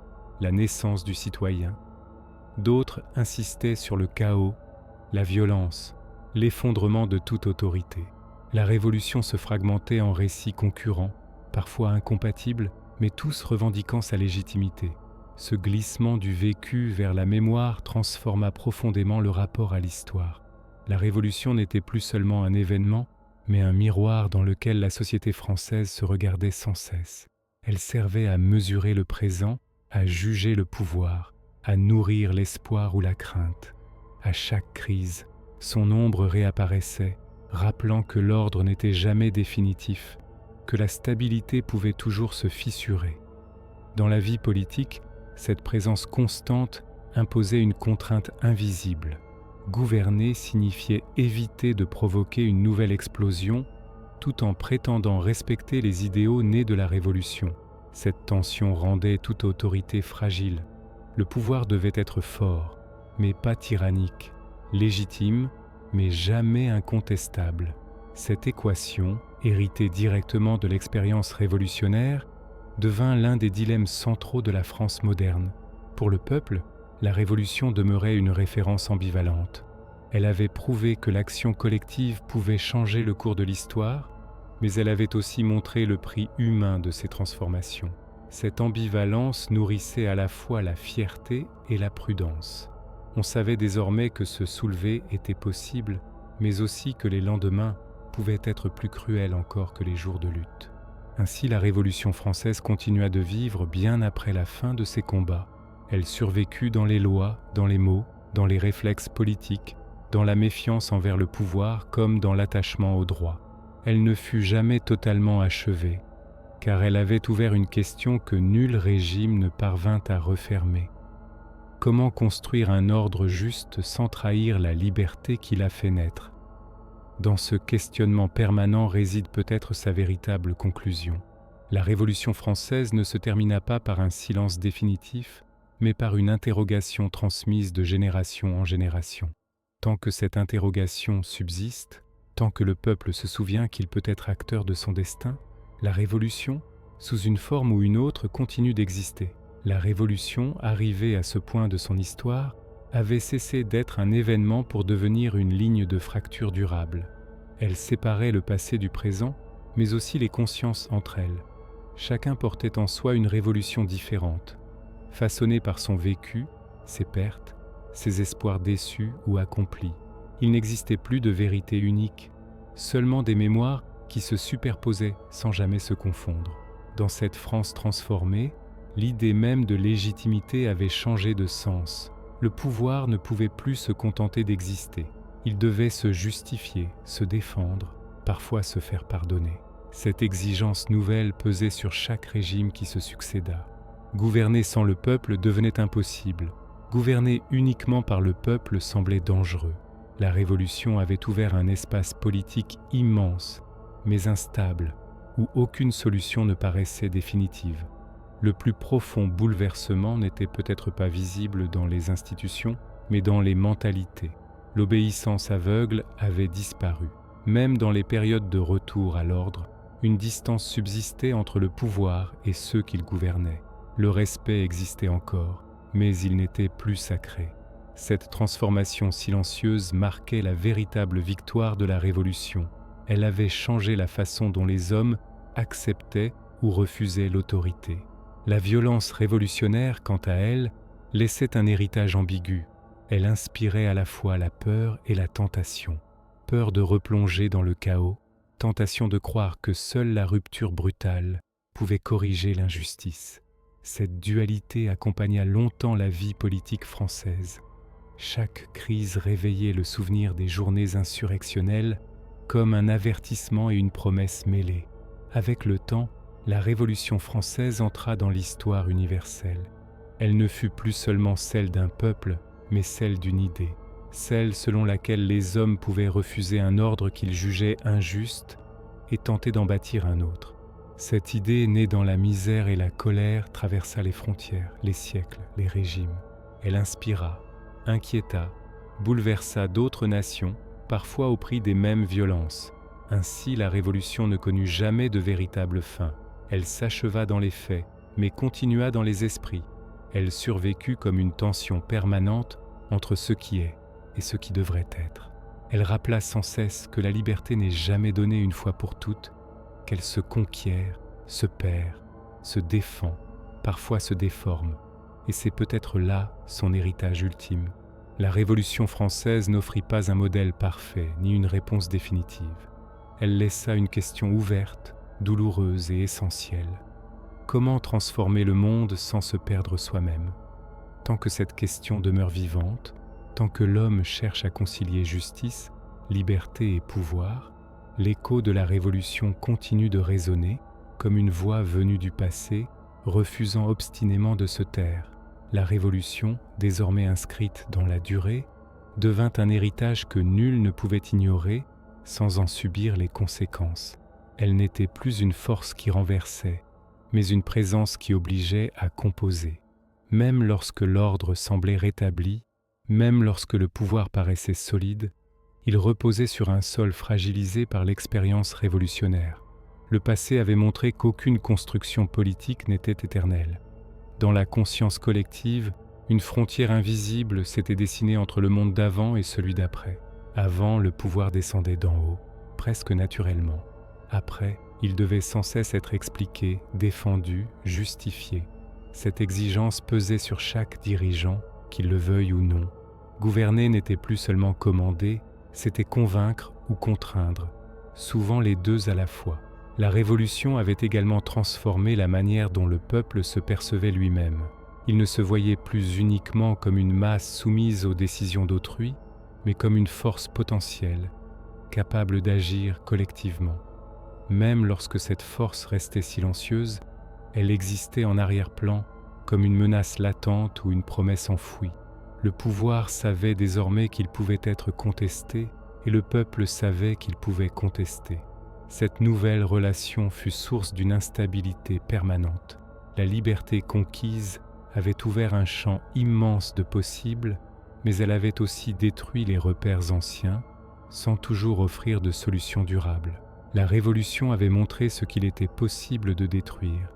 Speaker 1: la naissance du citoyen. D'autres insistaient sur le chaos, la violence, l'effondrement de toute autorité. La Révolution se fragmentait en récits concurrents, parfois incompatibles, mais tous revendiquant sa légitimité. Ce glissement du vécu vers la mémoire transforma profondément le rapport à l'histoire. La Révolution n'était plus seulement un événement, mais un miroir dans lequel la société française se regardait sans cesse. Elle servait à mesurer le présent, à juger le pouvoir, à nourrir l'espoir ou la crainte. À chaque crise, son ombre réapparaissait, rappelant que l'ordre n'était jamais définitif, que la stabilité pouvait toujours se fissurer. Dans la vie politique, cette présence constante imposait une contrainte invisible. Gouverner signifiait éviter de provoquer une nouvelle explosion, tout en prétendant respecter les idéaux nés de la Révolution. Cette tension rendait toute autorité fragile. Le pouvoir devait être fort, mais pas tyrannique, légitime, mais jamais incontestable. Cette équation, héritée directement de l'expérience révolutionnaire, devint l'un des dilemmes centraux de la France moderne. Pour le peuple, la Révolution demeurait une référence ambivalente. Elle avait prouvé que l'action collective pouvait changer le cours de l'histoire, mais elle avait aussi montré le prix humain de ces transformations. Cette ambivalence nourrissait à la fois la fierté et la prudence. On savait désormais que se soulever était possible, mais aussi que les lendemains pouvaient être plus cruels encore que les jours de lutte. Ainsi, la Révolution française continua de vivre bien après la fin de ses combats. Elle survécut dans les lois, dans les mots, dans les réflexes politiques, dans la méfiance envers le pouvoir comme dans l'attachement au droit. Elle ne fut jamais totalement achevée, car elle avait ouvert une question que nul régime ne parvint à refermer. Comment construire un ordre juste sans trahir la liberté qui l'a fait naître? Dans ce questionnement permanent réside peut-être sa véritable conclusion. La Révolution française ne se termina pas par un silence définitif, mais par une interrogation transmise de génération en génération. Tant que cette interrogation subsiste, tant que le peuple se souvient qu'il peut être acteur de son destin, la Révolution, sous une forme ou une autre, continue d'exister. La Révolution, arrivée à ce point de son histoire, avait cessé d'être un événement pour devenir une ligne de fracture durable. Elle séparait le passé du présent, mais aussi les consciences entre elles. Chacun portait en soi une révolution différente, façonnée par son vécu, ses pertes, ses espoirs déçus ou accomplis. Il n'existait plus de vérité unique, seulement des mémoires qui se superposaient sans jamais se confondre. Dans cette France transformée, l'idée même de légitimité avait changé de sens. Le pouvoir ne pouvait plus se contenter d'exister. Il devait se justifier, se défendre, parfois se faire pardonner. Cette exigence nouvelle pesait sur chaque régime qui se succéda. Gouverner sans le peuple devenait impossible. Gouverner uniquement par le peuple semblait dangereux. La Révolution avait ouvert un espace politique immense, mais instable, où aucune solution ne paraissait définitive. Le plus profond bouleversement n'était peut-être pas visible dans les institutions, mais dans les mentalités. L'obéissance aveugle avait disparu. Même dans les périodes de retour à l'ordre, une distance subsistait entre le pouvoir et ceux qu'il gouvernait. Le respect existait encore, mais il n'était plus sacré. Cette transformation silencieuse marquait la véritable victoire de la Révolution. Elle avait changé la façon dont les hommes acceptaient ou refusaient l'autorité. La violence révolutionnaire, quant à elle, laissait un héritage ambigu. Elle inspirait à la fois la peur et la tentation. Peur de replonger dans le chaos, tentation de croire que seule la rupture brutale pouvait corriger l'injustice. Cette dualité accompagna longtemps la vie politique française. Chaque crise réveillait le souvenir des journées insurrectionnelles comme un avertissement et une promesse mêlée. Avec le temps, la Révolution française entra dans l'histoire universelle. Elle ne fut plus seulement celle d'un peuple, mais celle d'une idée, celle selon laquelle les hommes pouvaient refuser un ordre qu'ils jugeaient injuste et tenter d'en bâtir un autre. Cette idée, née dans la misère et la colère, traversa les frontières, les siècles, les régimes. Elle inspira, inquiéta, bouleversa d'autres nations, parfois au prix des mêmes violences. Ainsi, la Révolution ne connut jamais de véritable fin. Elle s'acheva dans les faits, mais continua dans les esprits. Elle survécut comme une tension permanente entre ce qui est et ce qui devrait être. Elle rappela sans cesse que la liberté n'est jamais donnée une fois pour toutes, qu'elle se conquiert, se perd, se défend, parfois se déforme, et c'est peut-être là son héritage ultime. La Révolution française n'offrit pas un modèle parfait, ni une réponse définitive. Elle laissa une question ouverte, douloureuse et essentielle. Comment transformer le monde sans se perdre soi-même? Tant que cette question demeure vivante, tant que l'homme cherche à concilier justice, liberté et pouvoir, l'écho de la Révolution continue de résonner comme une voix venue du passé, refusant obstinément de se taire. La Révolution, désormais inscrite dans la durée, devint un héritage que nul ne pouvait ignorer sans en subir les conséquences. Elle n'était plus une force qui renversait, mais une présence qui obligeait à composer. Même lorsque l'ordre semblait rétabli, même lorsque le pouvoir paraissait solide, il reposait sur un sol fragilisé par l'expérience révolutionnaire. Le passé avait montré qu'aucune construction politique n'était éternelle. Dans la conscience collective, une frontière invisible s'était dessinée entre le monde d'avant et celui d'après. Avant, le pouvoir descendait d'en haut, presque naturellement. Après, il devait sans cesse être expliqué, défendu, justifié. Cette exigence pesait sur chaque dirigeant, qu'il le veuille ou non. Gouverner n'était plus seulement commander, c'était convaincre ou contraindre, souvent les deux à la fois. La Révolution avait également transformé la manière dont le peuple se percevait lui-même. Il ne se voyait plus uniquement comme une masse soumise aux décisions d'autrui, mais comme une force potentielle, capable d'agir collectivement. Même lorsque cette force restait silencieuse, elle existait en arrière-plan comme une menace latente ou une promesse enfouie. Le pouvoir savait désormais qu'il pouvait être contesté et le peuple savait qu'il pouvait contester. Cette nouvelle relation fut source d'une instabilité permanente. La liberté conquise avait ouvert un champ immense de possibles, mais elle avait aussi détruit les repères anciens, sans toujours offrir de solutions durables. La Révolution avait montré ce qu'il était possible de détruire,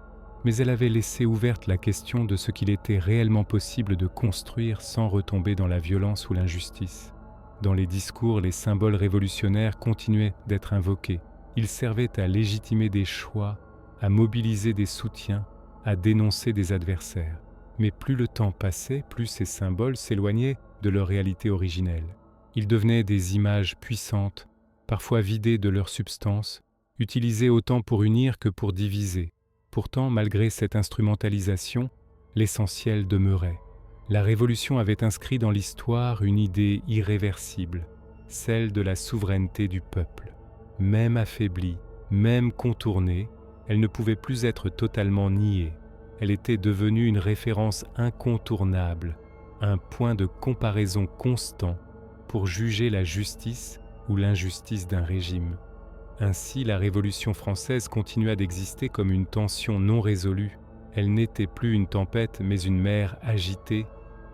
Speaker 1: mais elle avait laissé ouverte la question de ce qu'il était réellement possible de construire sans retomber dans la violence ou l'injustice. Dans les discours, les symboles révolutionnaires continuaient d'être invoqués. Ils servaient à légitimer des choix, à mobiliser des soutiens, à dénoncer des adversaires. Mais plus le temps passait, plus ces symboles s'éloignaient de leur réalité originelle. Ils devenaient des images puissantes, parfois vidées de leur substance, utilisées autant pour unir que pour diviser. Pourtant, malgré cette instrumentalisation, l'essentiel demeurait. La Révolution avait inscrit dans l'histoire une idée irréversible, celle de la souveraineté du peuple. même affaiblie, même contournée, elle ne pouvait plus être totalement niée. Elle était devenue une référence incontournable, un point de comparaison constant pour juger la justice ou l'injustice d'un régime. Ainsi, la Révolution française continua d'exister comme une tension non résolue. Elle n'était plus une tempête, mais une mer agitée,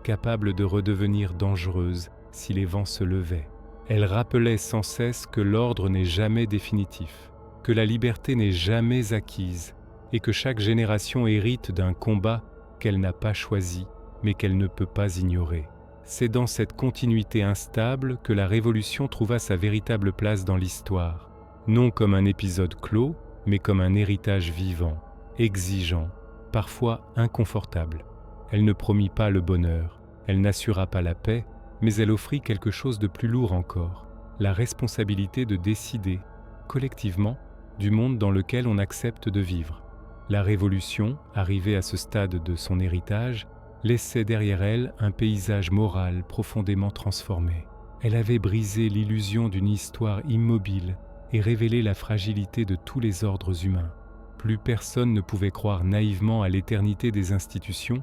Speaker 1: capable de redevenir dangereuse si les vents se levaient. Elle rappelait sans cesse que l'ordre n'est jamais définitif, que la liberté n'est jamais acquise, et que chaque génération hérite d'un combat qu'elle n'a pas choisi, mais qu'elle ne peut pas ignorer. C'est dans cette continuité instable que la Révolution trouva sa véritable place dans l'histoire, non comme un épisode clos, mais comme un héritage vivant, exigeant, parfois inconfortable. Elle ne promit pas le bonheur, elle n'assura pas la paix, mais elle offrit quelque chose de plus lourd encore, la responsabilité de décider, collectivement, du monde dans lequel on accepte de vivre. La Révolution, arrivée à ce stade de son héritage, laissait derrière elle un paysage moral profondément transformé. Elle avait brisé l'illusion d'une histoire immobile et révélé la fragilité de tous les ordres humains. Plus personne ne pouvait croire naïvement à l'éternité des institutions,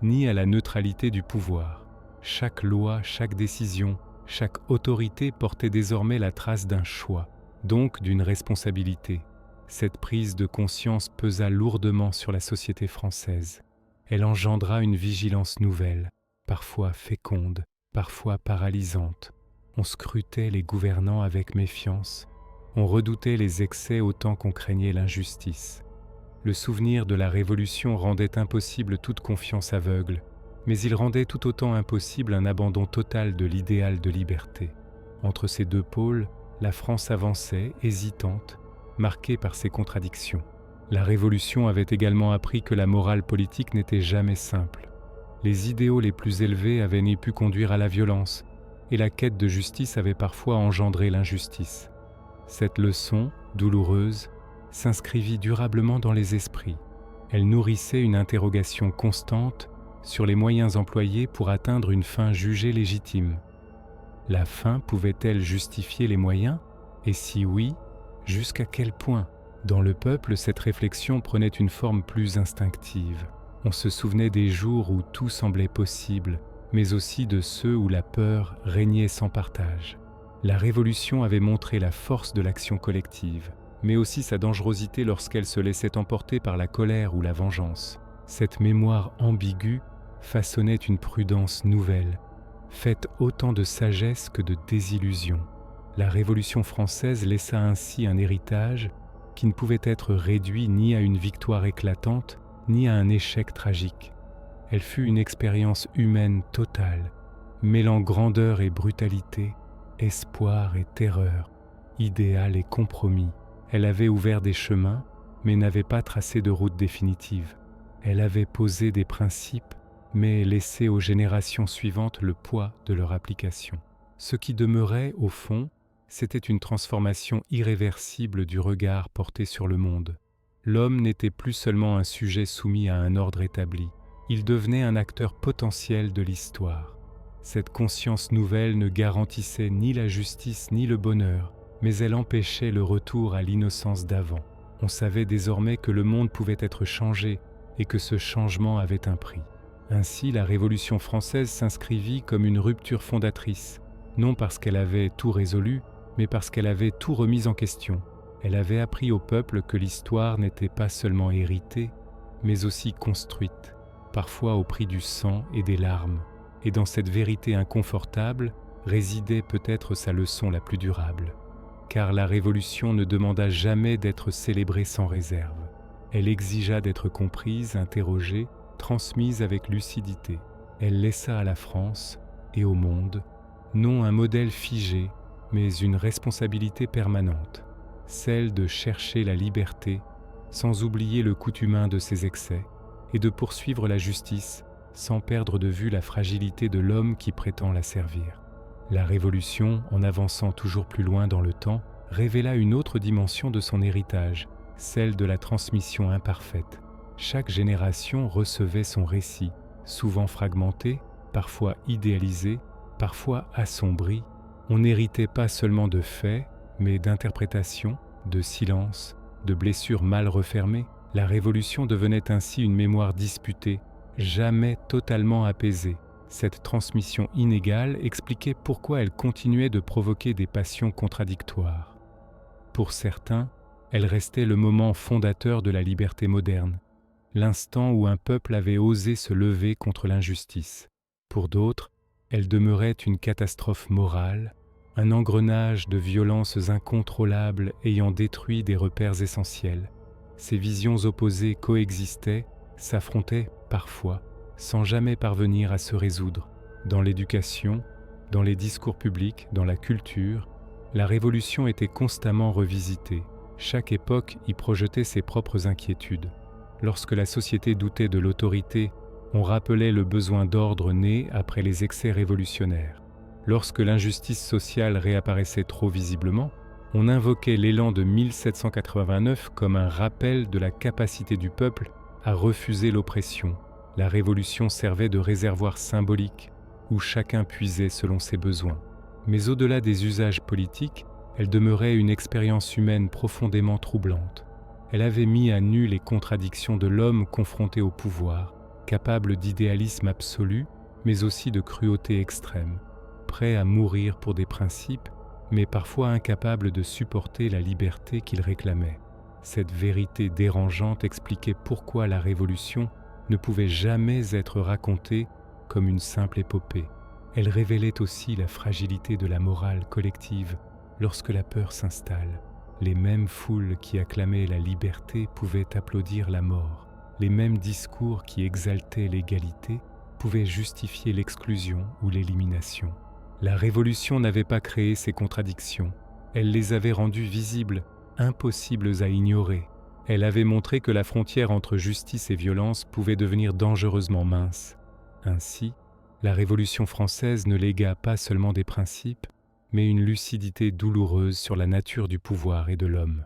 Speaker 1: ni à la neutralité du pouvoir. Chaque loi, chaque décision, chaque autorité portait désormais la trace d'un choix, donc d'une responsabilité. Cette prise de conscience pesa lourdement sur la société française. Elle engendra une vigilance nouvelle, parfois féconde, parfois paralysante. On scrutait les gouvernants avec méfiance. On redoutait les excès autant qu'on craignait l'injustice. Le souvenir de la Révolution rendait impossible toute confiance aveugle, mais il rendait tout autant impossible un abandon total de l'idéal de liberté. Entre ces deux pôles, la France avançait, hésitante, marquée par ses contradictions. La Révolution avait également appris que la morale politique n'était jamais simple. Les idéaux les plus élevés avaient pu conduire à la violence, et la quête de justice avait parfois engendré l'injustice. Cette leçon, douloureuse, s'inscrivit durablement dans les esprits. Elle nourrissait une interrogation constante sur les moyens employés pour atteindre une fin jugée légitime. La fin pouvait-elle justifier les moyens? Et si oui, jusqu'à quel point? Dans le peuple, cette réflexion prenait une forme plus instinctive. On se souvenait des jours où tout semblait possible, mais aussi de ceux où la peur régnait sans partage. La Révolution avait montré la force de l'action collective, mais aussi sa dangerosité lorsqu'elle se laissait emporter par la colère ou la vengeance. Cette mémoire ambiguë façonnait une prudence nouvelle, faite autant de sagesse que de désillusion. La Révolution française laissa ainsi un héritage qui ne pouvait être réduit ni à une victoire éclatante, ni à un échec tragique. Elle fut une expérience humaine totale, mêlant grandeur et brutalité, espoir et terreur, idéal et compromis. Elle avait ouvert des chemins, mais n'avait pas tracé de route définitive. Elle avait posé des principes, mais laissé aux générations suivantes le poids de leur application. Ce qui demeurait, au fond, c'était une transformation irréversible du regard porté sur le monde. L'homme n'était plus seulement un sujet soumis à un ordre établi, il devenait un acteur potentiel de l'histoire. Cette conscience nouvelle ne garantissait ni la justice ni le bonheur, mais elle empêchait le retour à l'innocence d'avant. On savait désormais que le monde pouvait être changé et que ce changement avait un prix. Ainsi, la Révolution française s'inscrivit comme une rupture fondatrice, non parce qu'elle avait tout résolu, mais parce qu'elle avait tout remis en question. Elle avait appris au peuple que l'histoire n'était pas seulement héritée, mais aussi construite, parfois au prix du sang et des larmes. Et dans cette vérité inconfortable résidait peut-être sa leçon la plus durable. Car la Révolution ne demanda jamais d'être célébrée sans réserve. Elle exigea d'être comprise, interrogée, transmise avec lucidité. Elle laissa à la France et au monde, non un modèle figé, mais une responsabilité permanente, celle de chercher la liberté sans oublier le coût humain de ses excès et de poursuivre la justice sans perdre de vue la fragilité de l'homme qui prétend la servir. La Révolution, en avançant toujours plus loin dans le temps, révéla une autre dimension de son héritage, celle de la transmission imparfaite. Chaque génération recevait son récit, souvent fragmenté, parfois idéalisé, parfois assombri. On n'héritait pas seulement de faits, mais d'interprétation, de silence, de blessures mal refermées. La Révolution devenait ainsi une mémoire disputée, jamais totalement apaisée. Cette transmission inégale expliquait pourquoi elle continuait de provoquer des passions contradictoires. Pour certains, elle restait le moment fondateur de la liberté moderne, l'instant où un peuple avait osé se lever contre l'injustice. Pour d'autres, elle demeurait une catastrophe morale, un engrenage de violences incontrôlables ayant détruit des repères essentiels. Ces visions opposées coexistaient, s'affrontaient parfois, sans jamais parvenir à se résoudre. Dans l'éducation, dans les discours publics, dans la culture, la Révolution était constamment revisitée. Chaque époque y projetait ses propres inquiétudes. Lorsque la société doutait de l'autorité, on rappelait le besoin d'ordre né après les excès révolutionnaires. Lorsque l'injustice sociale réapparaissait trop visiblement, on invoquait l'élan de 1789 comme un rappel de la capacité du peuple à refuser l'oppression. La Révolution servait de réservoir symbolique où chacun puisait selon ses besoins. Mais au-delà des usages politiques, elle demeurait une expérience humaine profondément troublante. Elle avait mis à nu les contradictions de l'homme confronté au pouvoir, capable d'idéalisme absolu, mais aussi de cruauté extrême, prêt à mourir pour des principes, mais parfois incapable de supporter la liberté qu'il réclamait. Cette vérité dérangeante expliquait pourquoi la Révolution ne pouvait jamais être racontée comme une simple épopée. Elle révélait aussi la fragilité de la morale collective lorsque la peur s'installe. Les mêmes foules qui acclamaient la liberté pouvaient applaudir la mort. Les mêmes discours qui exaltaient l'égalité pouvaient justifier l'exclusion ou l'élimination. La Révolution n'avait pas créé ces contradictions. Elle les avait rendues visibles, impossibles à ignorer. Elle avait montré que la frontière entre justice et violence pouvait devenir dangereusement mince. Ainsi, la Révolution française ne légua pas seulement des principes, mais une lucidité douloureuse sur la nature du pouvoir et de l'homme.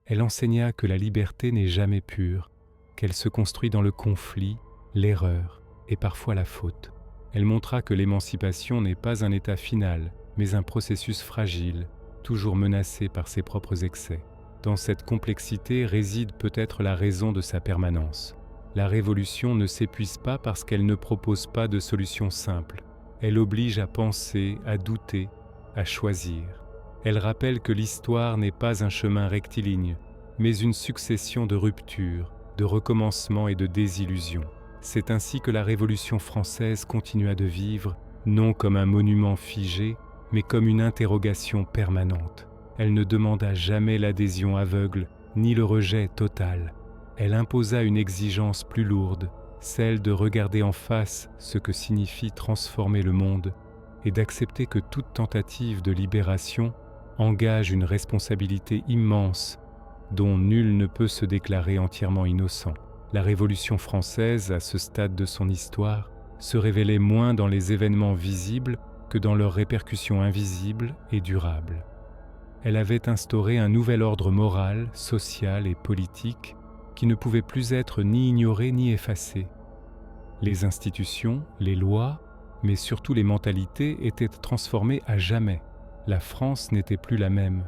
Speaker 1: Elle enseigna que la liberté n'est jamais pure, qu'elle se construit dans le conflit, l'erreur et parfois la faute. Elle montra que l'émancipation n'est pas un état final, mais un processus fragile, toujours menacé par ses propres excès. Dans cette complexité réside peut-être la raison de sa permanence. La Révolution ne s'épuise pas parce qu'elle ne propose pas de solution simple. Elle oblige à penser, à douter, à choisir. Elle rappelle que l'histoire n'est pas un chemin rectiligne, mais une succession de ruptures, de recommencements et de désillusions. C'est ainsi que la Révolution française continua de vivre, non comme un monument figé, mais comme une interrogation permanente. Elle ne demanda jamais l'adhésion aveugle, ni le rejet total. Elle imposa une exigence plus lourde, celle de regarder en face ce que signifie transformer le monde et d'accepter que toute tentative de libération engage une responsabilité immense dont nul ne peut se déclarer entièrement innocent. La Révolution française, à ce stade de son histoire, se révélait moins dans les événements visibles que dans leurs répercussions invisibles et durables. Elle avait instauré un nouvel ordre moral, social et politique qui ne pouvait plus être ni ignoré ni effacé. Les institutions, les lois, mais surtout les mentalités étaient transformées à jamais. La France n'était plus la même.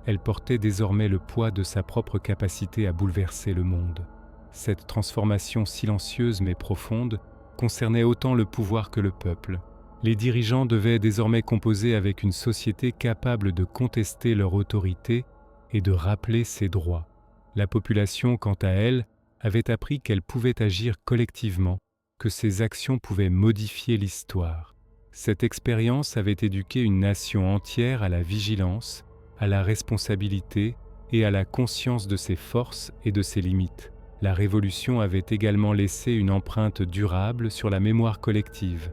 Speaker 1: Elle portait désormais le poids de sa propre capacité à bouleverser le monde. Cette transformation silencieuse mais profonde concernait autant le pouvoir que le peuple. Les dirigeants devaient désormais composer avec une société capable de contester leur autorité et de rappeler ses droits. La population, quant à elle, avait appris qu'elle pouvait agir collectivement, que ses actions pouvaient modifier l'histoire. Cette expérience avait éduqué une nation entière à la vigilance, à la responsabilité et à la conscience de ses forces et de ses limites. La Révolution avait également laissé une empreinte durable sur la mémoire collective.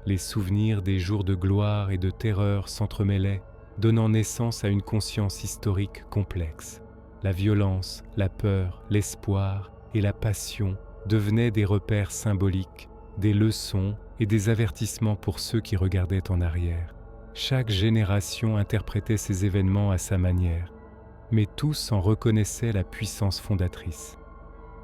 Speaker 1: Les souvenirs des jours de gloire et de terreur s'entremêlaient, donnant naissance à une conscience historique complexe. La violence, la peur, l'espoir et la passion devenaient des repères symboliques, des leçons et des avertissements pour ceux qui regardaient en arrière. Chaque génération interprétait ces événements à sa manière, mais tous en reconnaissaient la puissance fondatrice.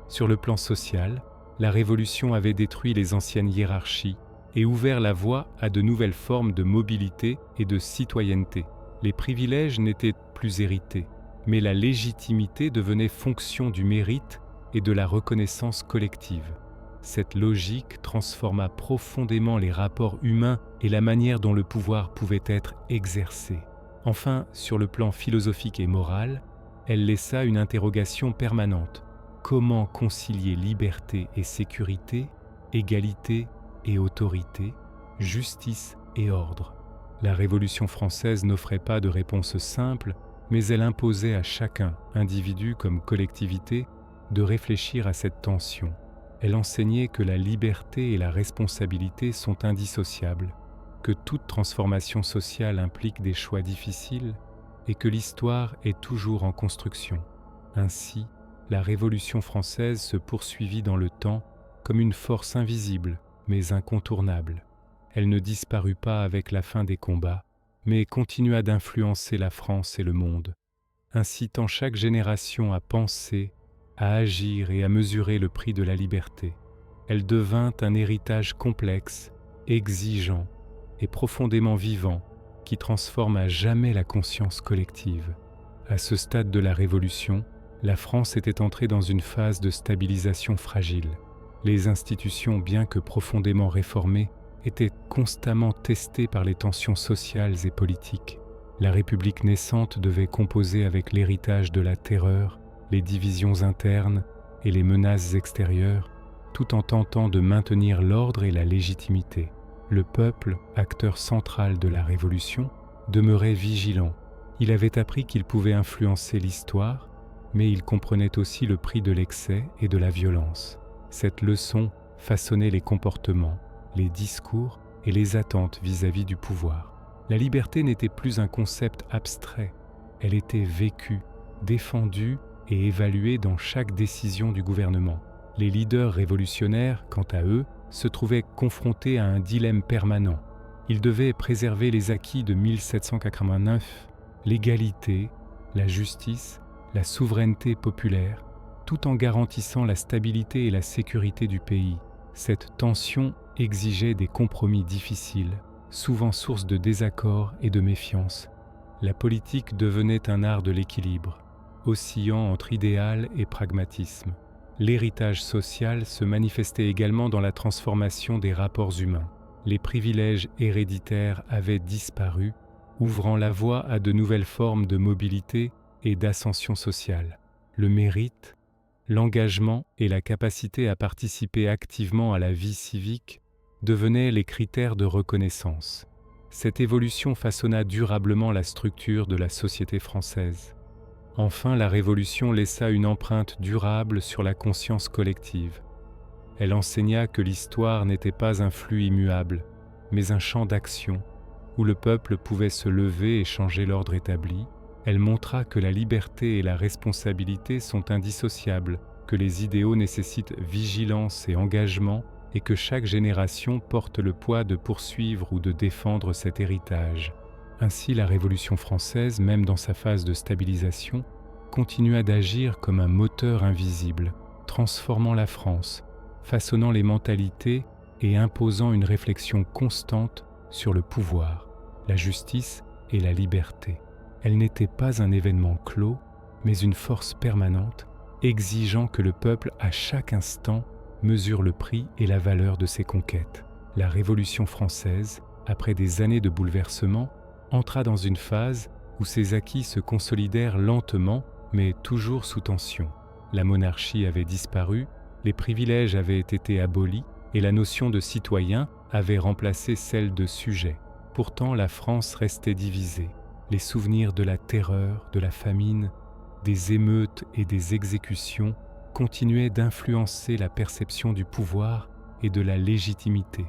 Speaker 1: Sur le plan social, la Révolution avait détruit les anciennes hiérarchies et ouvert la voie à de nouvelles formes de mobilité et de citoyenneté. Les privilèges n'étaient plus hérités, mais la légitimité devenait fonction du mérite et de la reconnaissance collective. Cette logique transforma profondément les rapports humains et la manière dont le pouvoir pouvait être exercé. Enfin, sur le plan philosophique et moral, elle laissa une interrogation permanente. Comment concilier liberté et sécurité, égalité et autorité, justice et ordre? La Révolution française n'offrait pas de réponse simple, mais elle imposait à chacun, individu comme collectivité, de réfléchir à cette tension. Elle enseignait que la liberté et la responsabilité sont indissociables, que toute transformation sociale implique des choix difficiles et que l'histoire est toujours en construction. Ainsi, la Révolution française se poursuivit dans le temps comme une force invisible mais incontournable. Elle ne disparut pas avec la fin des combats, mais continua d'influencer la France et le monde, incitant chaque génération à penser, à agir et à mesurer le prix de la liberté. Elle devint un héritage complexe, exigeant et profondément vivant qui transforme à jamais la conscience collective. À ce stade de la Révolution, la France était entrée dans une phase de stabilisation fragile. Les institutions, bien que profondément réformées, étaient constamment testées par les tensions sociales et politiques. La République naissante devait composer avec l'héritage de la terreur, les divisions internes et les menaces extérieures, tout en tentant de maintenir l'ordre et la légitimité. Le peuple, acteur central de la Révolution, demeurait vigilant. Il avait appris qu'il pouvait influencer l'histoire, mais il comprenait aussi le prix de l'excès et de la violence. Cette leçon façonnait les comportements, les discours et les attentes vis-à-vis du pouvoir. La liberté n'était plus un concept abstrait, elle était vécue, défendue et évaluée dans chaque décision du gouvernement. Les leaders révolutionnaires, quant à eux, se trouvaient confrontés à un dilemme permanent. Ils devaient préserver les acquis de 1789, l'égalité, la justice, la souveraineté populaire, tout en garantissant la stabilité et la sécurité du pays. Cette tension exigeait des compromis difficiles, souvent source de désaccords et de méfiance. La politique devenait un art de l'équilibre, oscillant entre idéal et pragmatisme. L'héritage social se manifestait également dans la transformation des rapports humains. Les privilèges héréditaires avaient disparu, ouvrant la voie à de nouvelles formes de mobilité et d'ascension sociale. Le mérite, l'engagement et la capacité à participer activement à la vie civique devenaient les critères de reconnaissance. Cette évolution façonna durablement la structure de la société française. Enfin, la Révolution laissa une empreinte durable sur la conscience collective. Elle enseigna que l'histoire n'était pas un flux immuable, mais un champ d'action, où le peuple pouvait se lever et changer l'ordre établi. Elle montra que la liberté et la responsabilité sont indissociables, que les idéaux nécessitent vigilance et engagement, et que chaque génération porte le poids de poursuivre ou de défendre cet héritage. Ainsi, la Révolution française, même dans sa phase de stabilisation, continua d'agir comme un moteur invisible, transformant la France, façonnant les mentalités et imposant une réflexion constante sur le pouvoir, la justice et la liberté. Elle n'était pas un événement clos, mais une force permanente, exigeant que le peuple, à chaque instant, mesure le prix et la valeur de ses conquêtes. La Révolution française, après des années de bouleversements, entra dans une phase où ses acquis se consolidèrent lentement, mais toujours sous tension. La monarchie avait disparu, les privilèges avaient été abolis et la notion de citoyen avait remplacé celle de sujet. Pourtant, la France restait divisée. Les souvenirs de la terreur, de la famine, des émeutes et des exécutions continuaient d'influencer la perception du pouvoir et de la légitimité.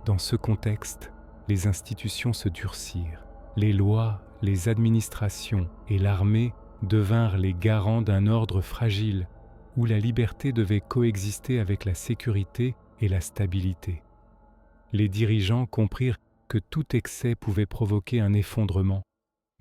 Speaker 1: Dans ce contexte, les institutions se durcirent. Les lois, les administrations et l'armée devinrent les garants d'un ordre fragile où la liberté devait coexister avec la sécurité et la stabilité. Les dirigeants comprirent que tout excès pouvait provoquer un effondrement,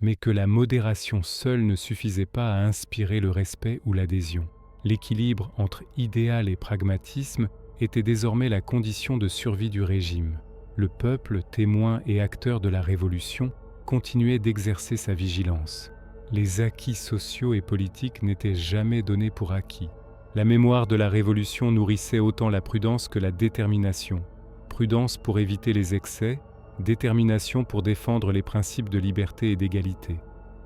Speaker 1: mais que la modération seule ne suffisait pas à inspirer le respect ou l'adhésion. L'équilibre entre idéal et pragmatisme était désormais la condition de survie du régime. Le peuple, témoin et acteur de la Révolution, continuait d'exercer sa vigilance. Les acquis sociaux et politiques n'étaient jamais donnés pour acquis. La mémoire de la Révolution nourrissait autant la prudence que la détermination. Prudence pour éviter les excès, détermination pour défendre les principes de liberté et d'égalité.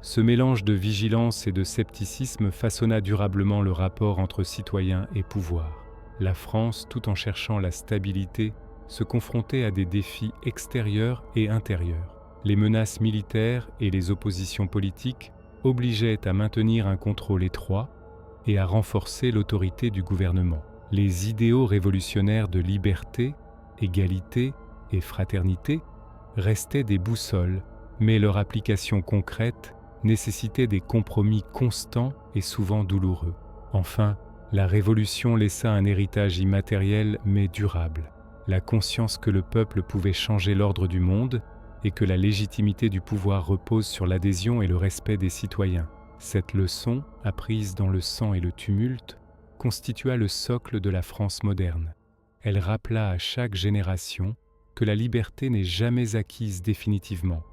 Speaker 1: Ce mélange de vigilance et de scepticisme façonna durablement le rapport entre citoyens et pouvoir. La France, tout en cherchant la stabilité, se confrontait à des défis extérieurs et intérieurs. Les menaces militaires et les oppositions politiques obligeaient à maintenir un contrôle étroit et à renforcer l'autorité du gouvernement. Les idéaux révolutionnaires de liberté, égalité et fraternité restaient des boussoles, mais leur application concrète nécessitait des compromis constants et souvent douloureux. Enfin, la Révolution laissa un héritage immatériel mais durable. La conscience que le peuple pouvait changer l'ordre du monde et que la légitimité du pouvoir repose sur l'adhésion et le respect des citoyens. Cette leçon, apprise dans le sang et le tumulte, constitua le socle de la France moderne. Elle rappela à chaque génération que la liberté n'est jamais acquise définitivement,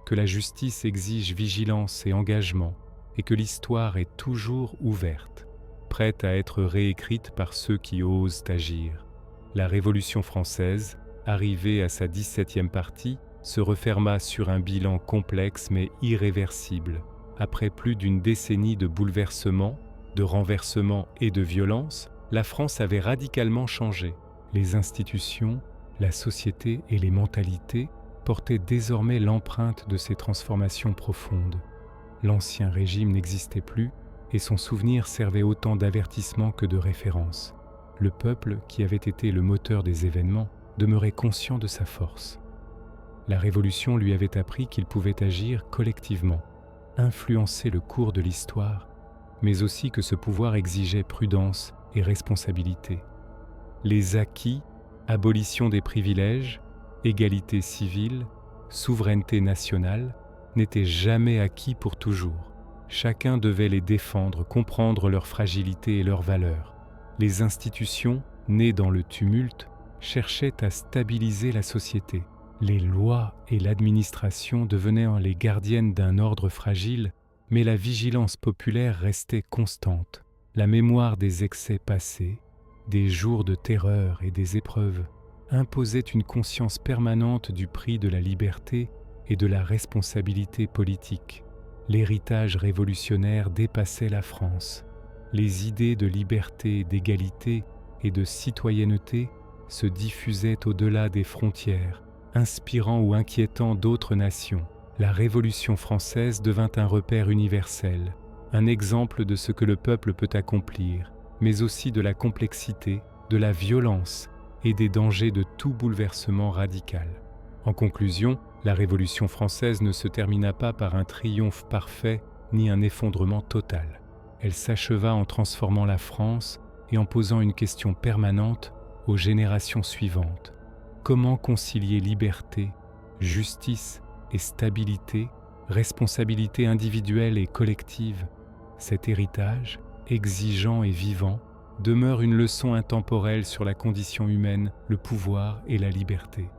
Speaker 1: que la justice exige vigilance et engagement, et que l'histoire est toujours ouverte, prête à être réécrite par ceux qui osent agir. La Révolution française, arrivée à sa 17e partie, se referma sur un bilan complexe mais irréversible. Après plus d'une décennie de bouleversements, de renversements et de violences, la France avait radicalement changé. Les institutions, la société et les mentalités portaient désormais l'empreinte de ces transformations profondes. L'ancien régime n'existait plus et son souvenir servait autant d'avertissement que de référence. Le peuple, qui avait été le moteur des événements, demeurait conscient de sa force. La Révolution lui avait appris qu'il pouvait agir collectivement, influencer le cours de l'histoire, mais aussi que ce pouvoir exigeait prudence et responsabilité. Les acquis, abolition des privilèges, égalité civile, souveraineté nationale, n'étaient jamais acquis pour toujours. Chacun devait les défendre, comprendre leur fragilité et leurs valeurs. Les institutions, nées dans le tumulte, cherchaient à stabiliser la société. Les lois et l'administration devenaient les gardiennes d'un ordre fragile, mais la vigilance populaire restait constante. La mémoire des excès passés, des jours de terreur et des épreuves, imposait une conscience permanente du prix de la liberté et de la responsabilité politique. L'héritage révolutionnaire dépassait la France. Les idées de liberté, d'égalité et de citoyenneté se diffusaient au-delà des frontières, inspirant ou inquiétant d'autres nations. La Révolution française devint un repère universel, un exemple de ce que le peuple peut accomplir, mais aussi de la complexité, de la violence et des dangers de tout bouleversement radical. En conclusion, la Révolution française ne se termina pas par un triomphe parfait ni un effondrement total. Elle s'acheva en transformant la France et en posant une question permanente aux générations suivantes. Comment concilier liberté, justice et stabilité, responsabilité individuelle et collective? Cet héritage, exigeant et vivant, demeure une leçon intemporelle sur la condition humaine, le pouvoir et la liberté.